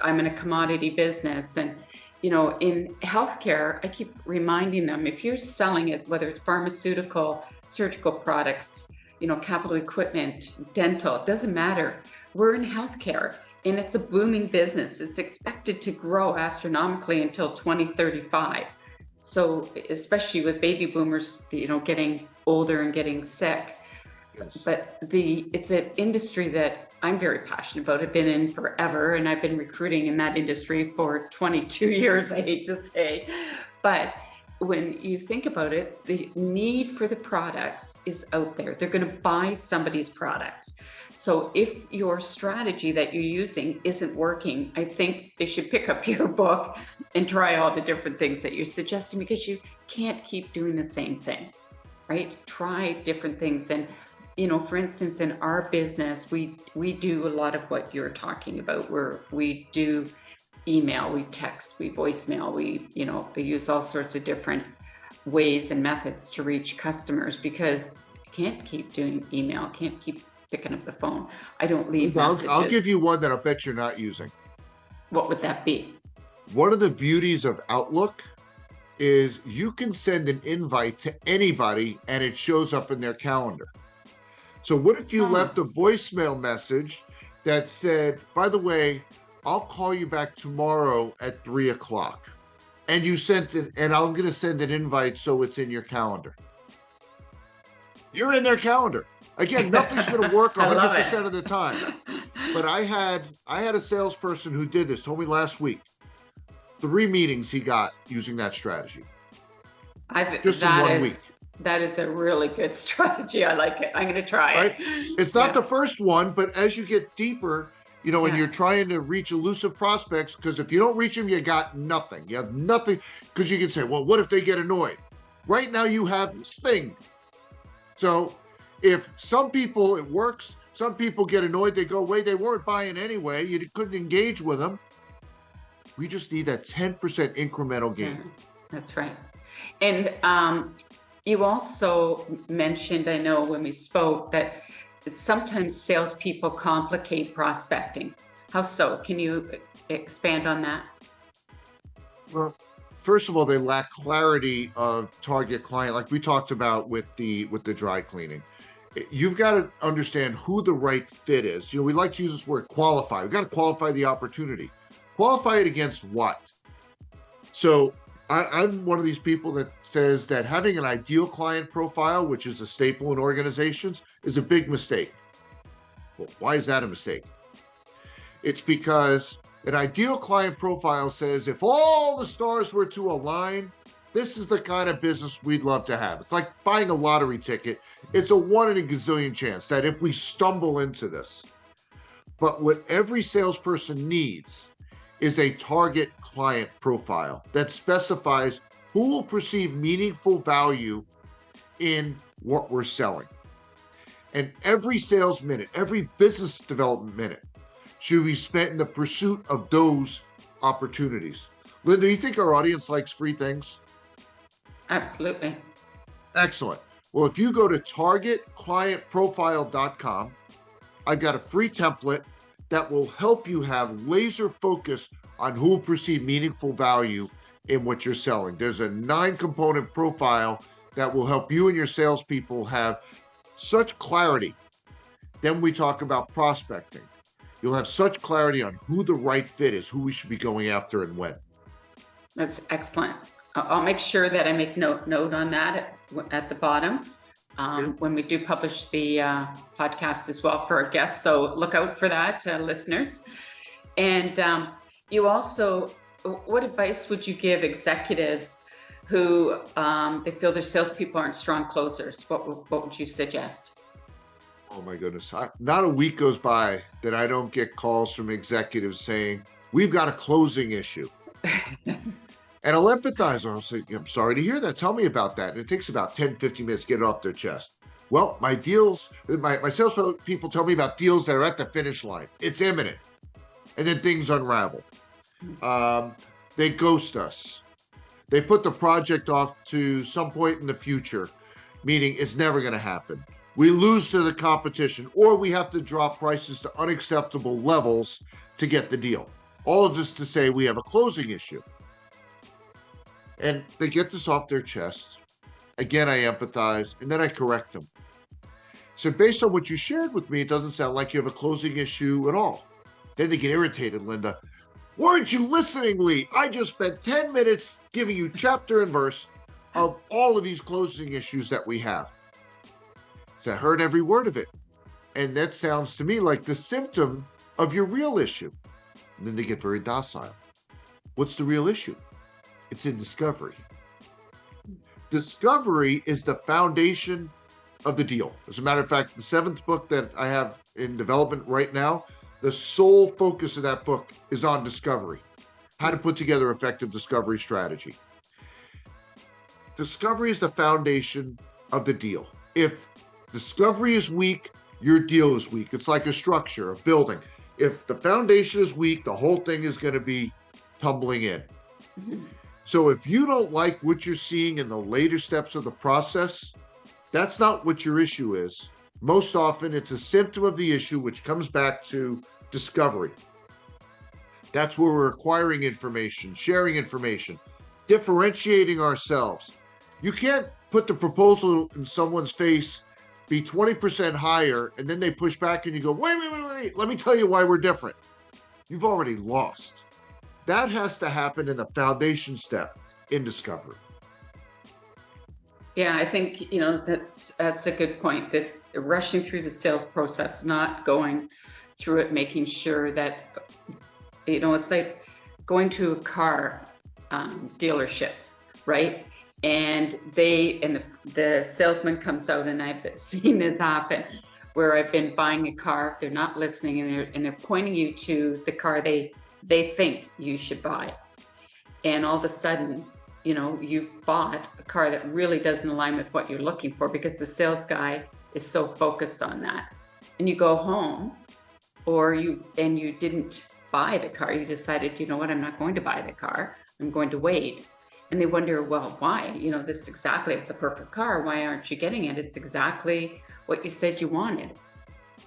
Speaker 1: I'm in a commodity business. And, in healthcare, I keep reminding them, if you're selling it, whether it's pharmaceutical, surgical products, capital equipment, dental, it doesn't matter. We're in healthcare, and it's a booming business. It's expected to grow astronomically until 2035. So especially with baby boomers, getting older and getting sick.
Speaker 2: Yes.
Speaker 1: But it's an industry that I'm very passionate about. I've been in forever, and I've been recruiting in that industry for 22 years, I hate to say. But when you think about it, the need for the products is out there. They're going to buy somebody's products. So if your strategy that you're using isn't working, I think they should pick up your book and try all the different things that you're suggesting, because you can't keep doing the same thing, right? Try different things. And, for instance, in our business, we do a lot of what you're talking about, where we do email, we text, we voicemail, we use all sorts of different ways and methods to reach customers, because you can't keep doing email, can't keep picking up the phone. I don't leave messages.
Speaker 2: I'll give you one that I bet you're not using.
Speaker 1: What would that be?
Speaker 2: One of the beauties of Outlook is you can send an invite to anybody and it shows up in their calendar. So what if you left a voicemail message that said, by the way, I'll call you back tomorrow at 3:00, and you sent it, and I'm going to send an invite so it's in your calendar. You're in their calendar. Again, nothing's going to work 100% of the time. But I had a salesperson who did this, told me last week, 3 meetings he got using that strategy. Just in 1 week.
Speaker 1: That is a really good strategy. I like it. I'm going to try it.
Speaker 2: It's not the first one, but as you get deeper, and you're trying to reach elusive prospects, because if you don't reach them, you got nothing. You have nothing, because you can say, well, what if they get annoyed? Right now you have this thing. So if some people, it works, some people get annoyed, they go away, they weren't buying anyway, you couldn't engage with them. We just need that 10% incremental gain.
Speaker 1: That's right. And you also mentioned, I know when we spoke, that sometimes salespeople complicate prospecting. How so? Can you expand on that?
Speaker 2: Well, first of all, they lack clarity of target client, like we talked about with the dry cleaning. You've got to understand who the right fit is. We like to use this word qualify. We've got to qualify the opportunity. Qualify it against what? So I'm one of these people that says that having an ideal client profile, which is a staple in organizations, is a big mistake. Well, why is that a mistake? It's because an ideal client profile says, if all the stars were to align, this is the kind of business we'd love to have. It's like buying a lottery ticket. It's a 1 in a gazillion chance that if we stumble into this. But what every salesperson needs is a target client profile that specifies who will perceive meaningful value in what we're selling. And every sales minute, every business development minute should be spent in the pursuit of those opportunities. Linda, do you think our audience likes free things?
Speaker 1: Absolutely.
Speaker 2: Excellent. Well, if you go to targetclientprofile.com, I've got a free template that will help you have laser focus on who will perceive meaningful value in what you're selling. There's a 9-component profile that will help you and your salespeople have such clarity. Then we talk about prospecting. You'll have such clarity on who the right fit is, who we should be going after and when.
Speaker 1: That's excellent. I'll make sure that I make note on that at the bottom when we do publish the podcast as well for our guests. So look out for that, listeners. And you also, what advice would you give executives who they feel their salespeople aren't strong closers? What would you suggest?
Speaker 2: Oh my goodness. Not a week goes by that I don't get calls from executives saying, we've got a closing issue. And I'll empathize. I'll say, I'm sorry to hear that. Tell me about that. And it takes about 10, 15 minutes to get it off their chest. Well, my deals, my sales people tell me about deals that are at the finish line. It's imminent. And then things unravel. They ghost us. They put the project off to some point in the future, meaning it's never going to happen. we lose to the competition, or we have to drop prices to unacceptable levels to get the deal. All of this to say we have a closing issue. And they get this off their chest. Again, I empathize, and then I correct them. So based on what you shared with me, it doesn't sound like you have a closing issue at all. Then they get irritated, Linda. Weren't you listening, Lee? I just spent 10 minutes giving you chapter and verse of all of these closing issues that we have. So I heard every word of it. And that sounds to me like the symptom of your real issue. And then they get very docile. What's the real issue? It's in discovery. Discovery is the foundation of the deal. As a matter of fact, the 7th book that I have in development right now, the sole focus of that book is on discovery, how to put together effective discovery strategy. Discovery is the foundation of the deal. If discovery is weak, your deal is weak. It's like a structure, a building. If the foundation is weak, the whole thing is going to be tumbling in. So if you don't like what you're seeing in the later steps of the process, that's not what your issue is. Most often it's a symptom of the issue, which comes back to discovery. That's where we're acquiring information, sharing information, differentiating ourselves. You can't put the proposal in someone's face, be 20% higher, and then they push back and you go, wait, let me tell you why we're different. You've already lost. That has to happen in the foundation step in discovery.
Speaker 1: Yeah, I think, that's a good point. That's rushing through the sales process, not going through it, making sure that, it's like going to a car dealership, right? And the salesman comes out, and I've seen this happen where I've been buying a car, they're not listening, and they're pointing you to the car they think you should buy. And all of a sudden, you've bought a car that really doesn't align with what you're looking for because the sales guy is so focused on that. And you go home, and you didn't buy the car. You decided, you know what, I'm not going to buy the car. I'm going to wait. And they wonder, well, why? It's a perfect car. Why aren't you getting it? It's exactly what you said you wanted.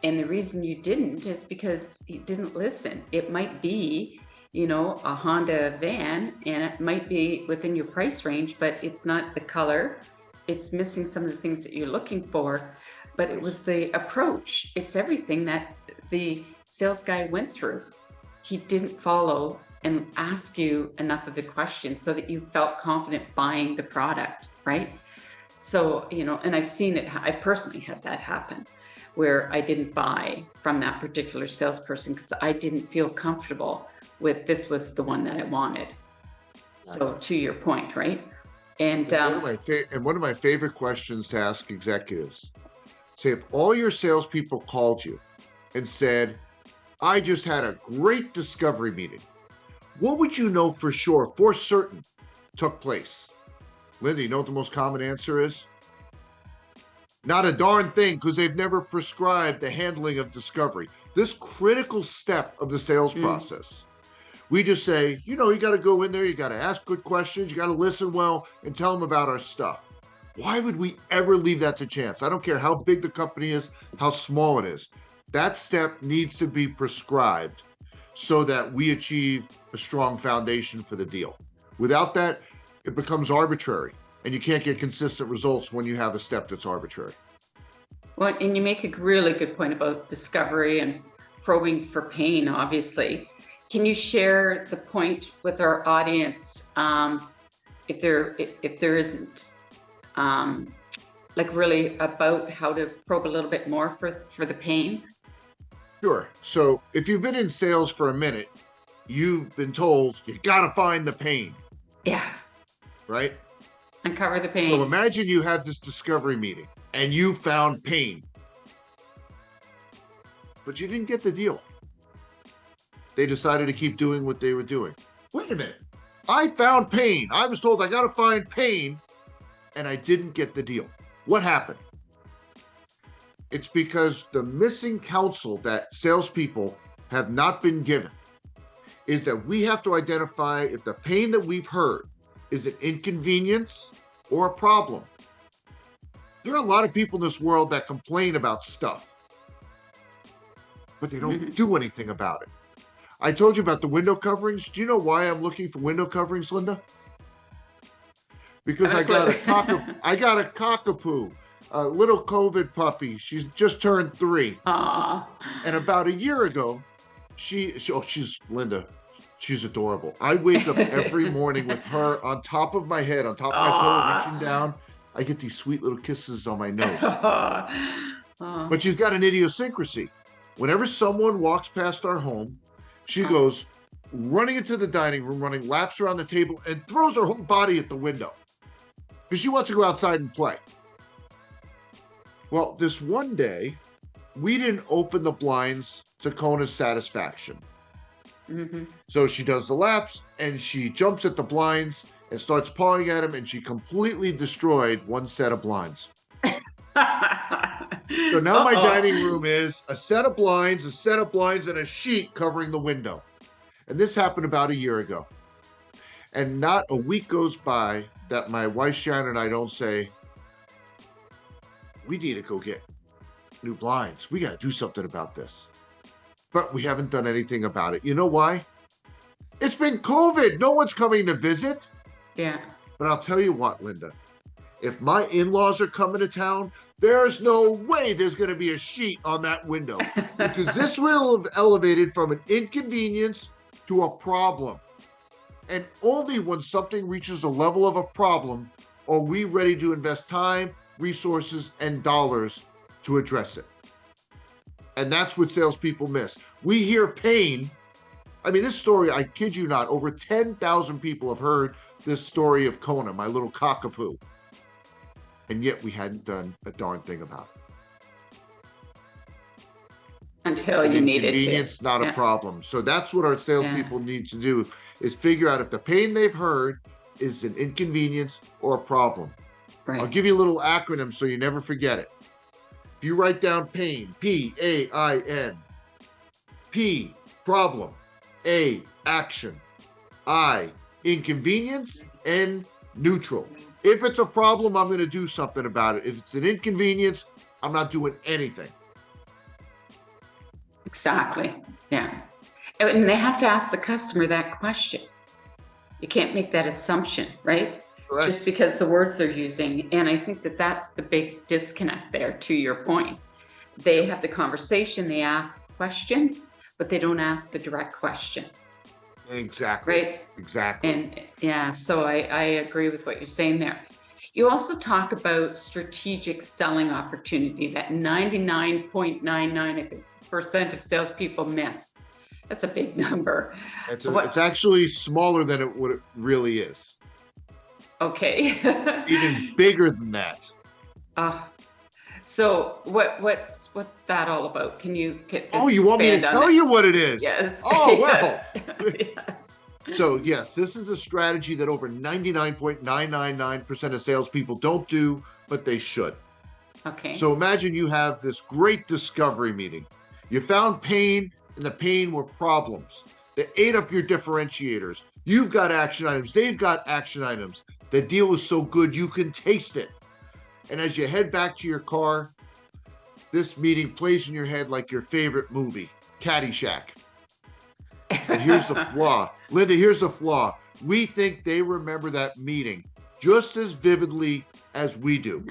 Speaker 1: And the reason you didn't is because you didn't listen. It might be, a Honda van, and it might be within your price range, but it's not the color. It's missing some of the things that you're looking for, but it was the approach. It's everything that the sales guy went through. He didn't follow and ask you enough of the questions so that you felt confident buying the product, right? So, and I've seen it, I personally had that happen where I didn't buy from that particular salesperson because I didn't feel comfortable with this was the one that I wanted. So to your point, right? And
Speaker 2: one of my favorite questions to ask executives, say if all your salespeople called you and said, I just had a great discovery meeting, what would you know for sure, for certain, took place? Linda, you know what the most common answer is? Not a darn thing, because they've never prescribed the handling of discovery. This critical step of the sales process. We just say, you got to go in there, you got to ask good questions, you got to listen well, and tell them about our stuff. Why would we ever leave that to chance? I don't care how big the company is, how small it is. That step needs to be prescribed so that we achieve a strong foundation for the deal. Without that, it becomes arbitrary, and you can't get consistent results when you have a step that's arbitrary.
Speaker 1: Well, and you make a really good point about discovery and probing for pain, obviously. Can you share the point with our audience, if there isn't, really about how to probe a little bit more for the pain?
Speaker 2: Sure. So if you've been in sales for a minute, you've been told you got to find the pain.
Speaker 1: Yeah.
Speaker 2: Right?
Speaker 1: Uncover the pain.
Speaker 2: So imagine you had this discovery meeting and you found pain, but you didn't get the deal. They decided to keep doing what they were doing. Wait a minute. I found pain. I was told I got to find pain, and I didn't get the deal. What happened? It's because the missing counsel that salespeople have not been given is that we have to identify if the pain that we've heard is an inconvenience or a problem. There are a lot of people in this world that complain about stuff, but they don't do anything about it. I told you about the window coverings. Do you know why I'm looking for window coverings, Linda? Because I got a cockapoo, a little COVID puppy. She's just turned 3.
Speaker 1: Aww.
Speaker 2: And about a year ago, she's Linda. She's adorable. I wake up every morning with her on top of my head, on top of my pillow, reaching down. I get these sweet little kisses on my nose. But she's got an idiosyncrasy. Whenever someone walks past our home, she goes running into the dining room, running laps around the table, and throws her whole body at the window because she wants to go outside and play. Well, this one day, we didn't open the blinds to Kona's satisfaction. So she does the laps and she jumps at the blinds and starts pawing at them, and she completely destroyed one set of blinds. So now my dining room is a set of blinds, and a sheet covering the window. And this happened about a year ago. And not a week goes by that my wife Sharon and I don't say, we need to go get new blinds. We got to do something about this. But we haven't done anything about it. You know why? It's been COVID. No one's coming to visit.
Speaker 1: Yeah.
Speaker 2: But I'll tell you what, Linda, if my in-laws are coming to town, there's no way there's going to be a sheet on that window, because this will have elevated from an inconvenience to a problem. And only when something reaches the level of a problem are we ready to invest time, resources, and dollars to address it. And that's what salespeople miss. We hear pain. I mean, this story, I kid you not, over 10,000 people have heard this story of Kona, my little cockapoo. And yet we hadn't done a darn thing about it.
Speaker 1: Until you needed to.
Speaker 2: Inconvenience, not a problem. So that's what our salespeople need to do, is figure out if the pain they've heard is an inconvenience or a problem.
Speaker 1: Right.
Speaker 2: I'll give you a little acronym so you never forget it. If you write down pain, P-A-I-N, P, problem, A, action, I, inconvenience, N, neutral. If it's a problem, I'm going to do something about it. If it's an inconvenience, I'm not doing anything.
Speaker 1: Exactly. Yeah. And they have to ask the customer that question. You can't make that assumption, right?
Speaker 2: Correct.
Speaker 1: Just because the words they're using. And I think that that's the big disconnect there, to your point. They have the conversation, they ask questions, but they don't ask the direct question.
Speaker 2: Exactly.
Speaker 1: Right?
Speaker 2: Exactly.
Speaker 1: And yeah, so I agree with what you're saying there. You also talk about strategic selling opportunity that 99.99% of salespeople miss. That's a big number.
Speaker 2: It's actually smaller than it really is.
Speaker 1: Okay.
Speaker 2: It's even bigger than that.
Speaker 1: So what's that all about? Can you
Speaker 2: you want me to tell you what it is?
Speaker 1: Yes.
Speaker 2: Oh, well.
Speaker 1: Yes.
Speaker 2: So yes, this is a strategy that over 99.999% of salespeople don't do, but they should.
Speaker 1: Okay.
Speaker 2: So imagine you have this great discovery meeting. You found pain, and the pain were problems. They ate up your differentiators. You've got action items. They've got action items. The deal is so good you can taste it. And as you head back to your car, this meeting plays in your head like your favorite movie, Caddyshack. And here's the flaw. Linda, here's the flaw. We think they remember that meeting just as vividly as we do.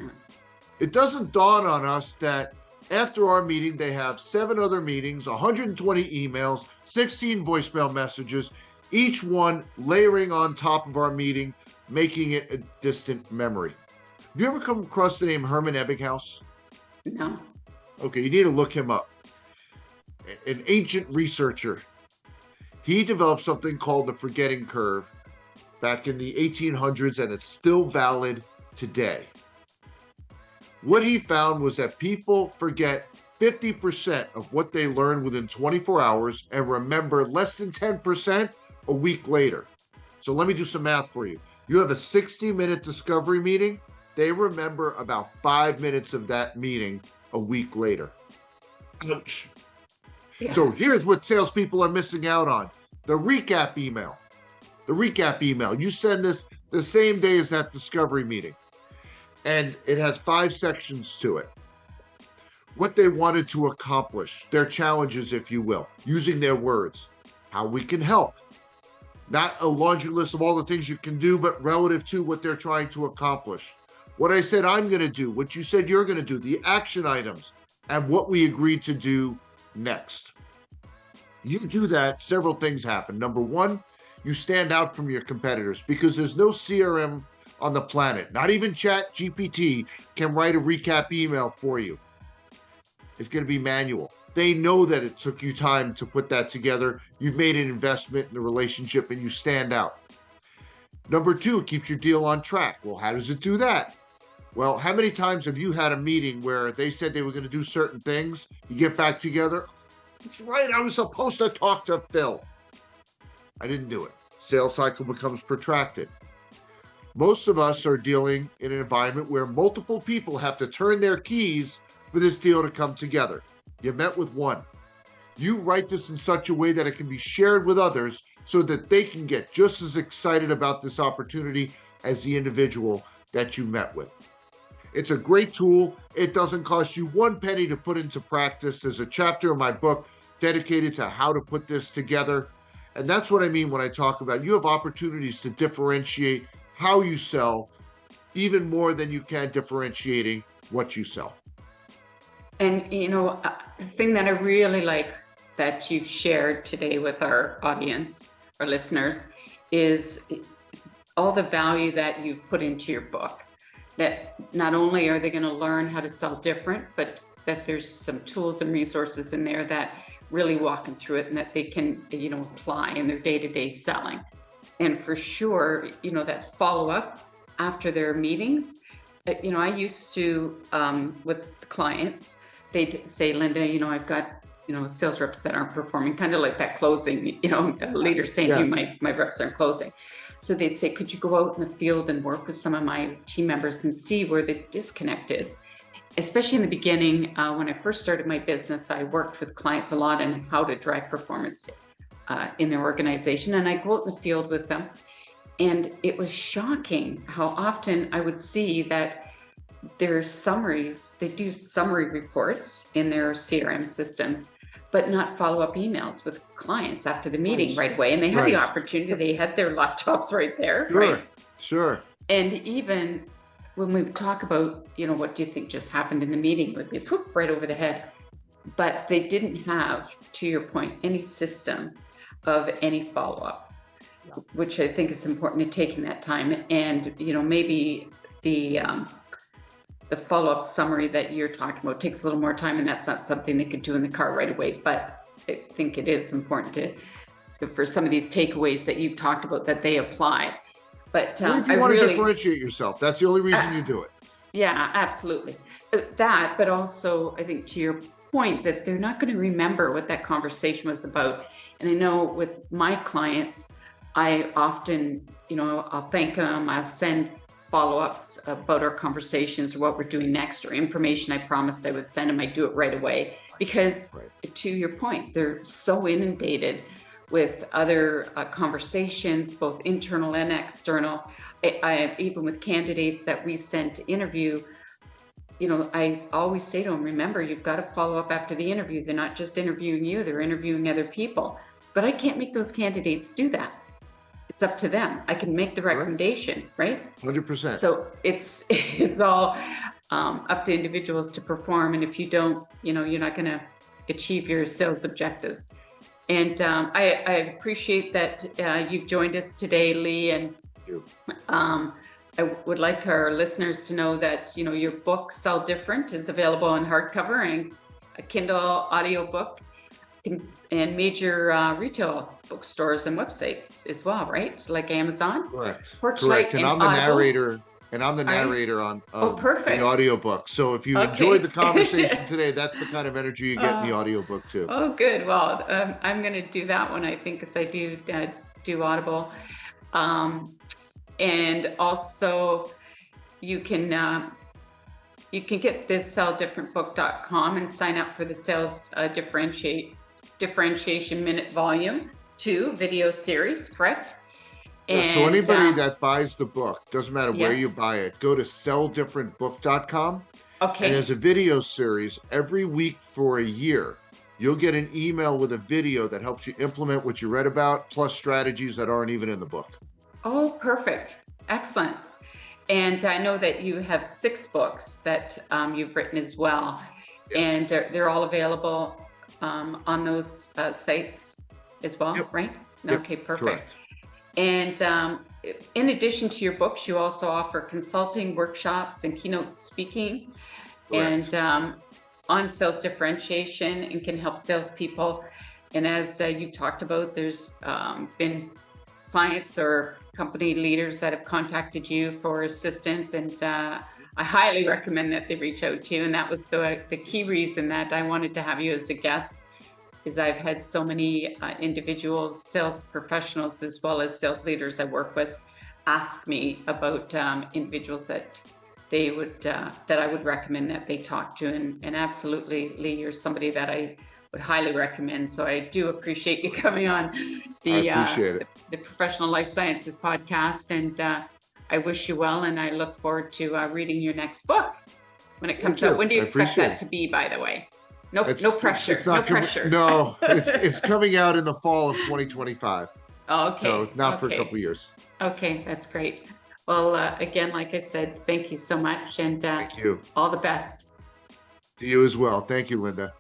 Speaker 2: It doesn't dawn on us that after our meeting, they have 7 other meetings, 120 emails, 16 voicemail messages, each one layering on top of our meeting, making it a distant memory. Have you ever come across the name Herman Ebbinghaus?
Speaker 1: No.
Speaker 2: Okay, you need to look him up. An ancient researcher. He developed something called the forgetting curve back in the 1800s, and it's still valid today. What he found was that people forget 50% of what they learn within 24 hours and remember less than 10% a week later. So let me do some math for you. You have a 60-minute discovery meeting. They remember about 5 minutes of that meeting a week later. Ouch. Yeah. So here's what salespeople are missing out on. The recap email. The recap email. You send this the same day as that discovery meeting. and it has 5 sections to it. What they wanted to accomplish, their challenges, if you will, using their words, how we can help. Not a laundry list of all the things you can do, but relative to what they're trying to accomplish. What I said I'm going to do, what you said you're going to do, the action items, and what we agreed to do next. You do that, several things happen. Number one, you stand out from your competitors because there's no CRM on the planet. Not even ChatGPT can write a recap email for you. It's going to be manual. They know that it took you time to put that together. You've made an investment in the relationship and you stand out. Number two, it keeps your deal on track. Well, how does it do that? Well, how many times have you had a meeting where they said they were going to do certain things? You get back together. That's right. I was supposed to talk to Phil. I didn't do it. Sales cycle becomes protracted. Most of us are dealing in an environment where multiple people have to turn their keys for this deal to come together. You met with one. You write this in such a way that it can be shared with others so that they can get just as excited about this opportunity as the individual that you met with. It's a great tool. It doesn't cost you 1 penny to put into practice. There's a chapter in my book dedicated to how to put this together. And that's what I mean when I talk about you have opportunities to differentiate how you sell even more than you can differentiating what you sell.
Speaker 1: And, the thing that I really like that you've shared today with our audience, our listeners, is all the value that you've put into your book. That not only are they going to learn how to sell different, but that there's some tools and resources in there that really walk them through it and that they can, apply in their day-to-day selling. And for sure, that follow-up after their meetings, I used to, with the clients, they'd say, Linda, I've got, sales reps that aren't performing, kind of like that closing, a leader saying, my reps aren't closing. So they'd say, could you go out in the field and work with some of my team members and see where the disconnect is? Especially in the beginning, when I first started my business, I worked with clients a lot on how to drive performance in their organization. And I go out in the field with them. And it was shocking how often I would see that their summaries, they do summary reports in their CRM systems, but not follow-up emails with clients after the meeting right away. And they had the opportunity, they had their laptops right there.
Speaker 2: Sure.
Speaker 1: And even when we talk about, what do you think just happened in the meeting, it would be right over the head. But they didn't have, to your point, any system of any follow-up, which I think is important in taking that time. And, maybe the follow-up summary that you're talking about takes a little more time, and that's not something they could do in the car right away. But I think it is important for some of these takeaways that you've talked about that they apply. But
Speaker 2: if you want to differentiate yourself, that's the only reason you do it.
Speaker 1: Yeah, absolutely. That, but also I think to your point that they're not going to remember what that conversation was about. And I know with my clients, I often, I'll thank them, I'll send follow-ups about our conversations or what we're doing next or information I promised I would send them. I do it right away because to your point, they're so inundated with other conversations, both internal and external. I even with candidates that we send to interview, I always say to them, remember, you've got to follow up after the interview. They're not just interviewing you, they're interviewing other people. But I can't make those candidates do that. It's up to them. I can make the recommendation, right?
Speaker 2: 100%.
Speaker 1: So it's all up to individuals to perform. And if you don't, you're not going to achieve your sales objectives. And I appreciate that you've joined us today, Lee. And I would like our listeners to know that, your book, Sell Different, is available on hardcover and a Kindle audiobook and major retail bookstores and websites as well, right? Like Amazon.
Speaker 2: Correct. And I'm the narrator. And I'm the narrator on the audiobook. So if you enjoyed the conversation today, that's the kind of energy you get in the audiobook too.
Speaker 1: Oh, good. Well, I'm going to do that one, I think, because I do Audible. And also you can get this selldifferentbook.com and sign up for the Sales Differentiation Minute Volume 2 video series, correct?
Speaker 2: Yeah, so
Speaker 1: And
Speaker 2: anybody that buys the book, doesn't matter where you
Speaker 1: yes,
Speaker 2: buy it, go to selldifferentbook.com, and
Speaker 1: okay.
Speaker 2: there's a video series every week for a year. You'll get an email with a video that helps you implement what you read about, plus strategies that aren't even in the book.
Speaker 1: Oh, perfect. Excellent. And I know that you have 6 books that you've written as well,
Speaker 2: Yes.
Speaker 1: and they're all available on those sites as well,
Speaker 2: Yep.
Speaker 1: right?
Speaker 2: Yep.
Speaker 1: Okay, perfect.
Speaker 2: Correct.
Speaker 1: And in addition to your books, you also offer consulting, workshops, and keynote speaking,
Speaker 2: Correct.
Speaker 1: and on sales differentiation, and can help salespeople. And as you talked about, there's been clients or company leaders that have contacted you for assistance, and I highly recommend that they reach out to you. And that was the key reason that I wanted to have you as a guest, is I've had so many individuals, sales professionals, as well as sales leaders I work with, ask me about individuals that they would that I would recommend that they talk to. And absolutely, Lee, you're somebody that I would highly recommend. So I do appreciate you coming on
Speaker 2: I appreciate it.
Speaker 1: the Professional Life Sciences podcast, and I wish you well, and I look forward to reading your next book when it comes
Speaker 2: Thank
Speaker 1: out.
Speaker 2: you.
Speaker 1: When do you
Speaker 2: I
Speaker 1: expect
Speaker 2: appreciate
Speaker 1: that
Speaker 2: it.
Speaker 1: to be, by the way? No,
Speaker 2: It's
Speaker 1: no pressure.
Speaker 2: it's
Speaker 1: No
Speaker 2: not coming.
Speaker 1: pressure.
Speaker 2: No, it's coming out in the fall of 2025.
Speaker 1: Oh, okay.
Speaker 2: So not for a
Speaker 1: Okay.
Speaker 2: couple years.
Speaker 1: Okay, that's great. Well, again, like I said, thank you so much, and
Speaker 2: Thank you.
Speaker 1: all the best.
Speaker 2: To you as well. Thank you, Linda.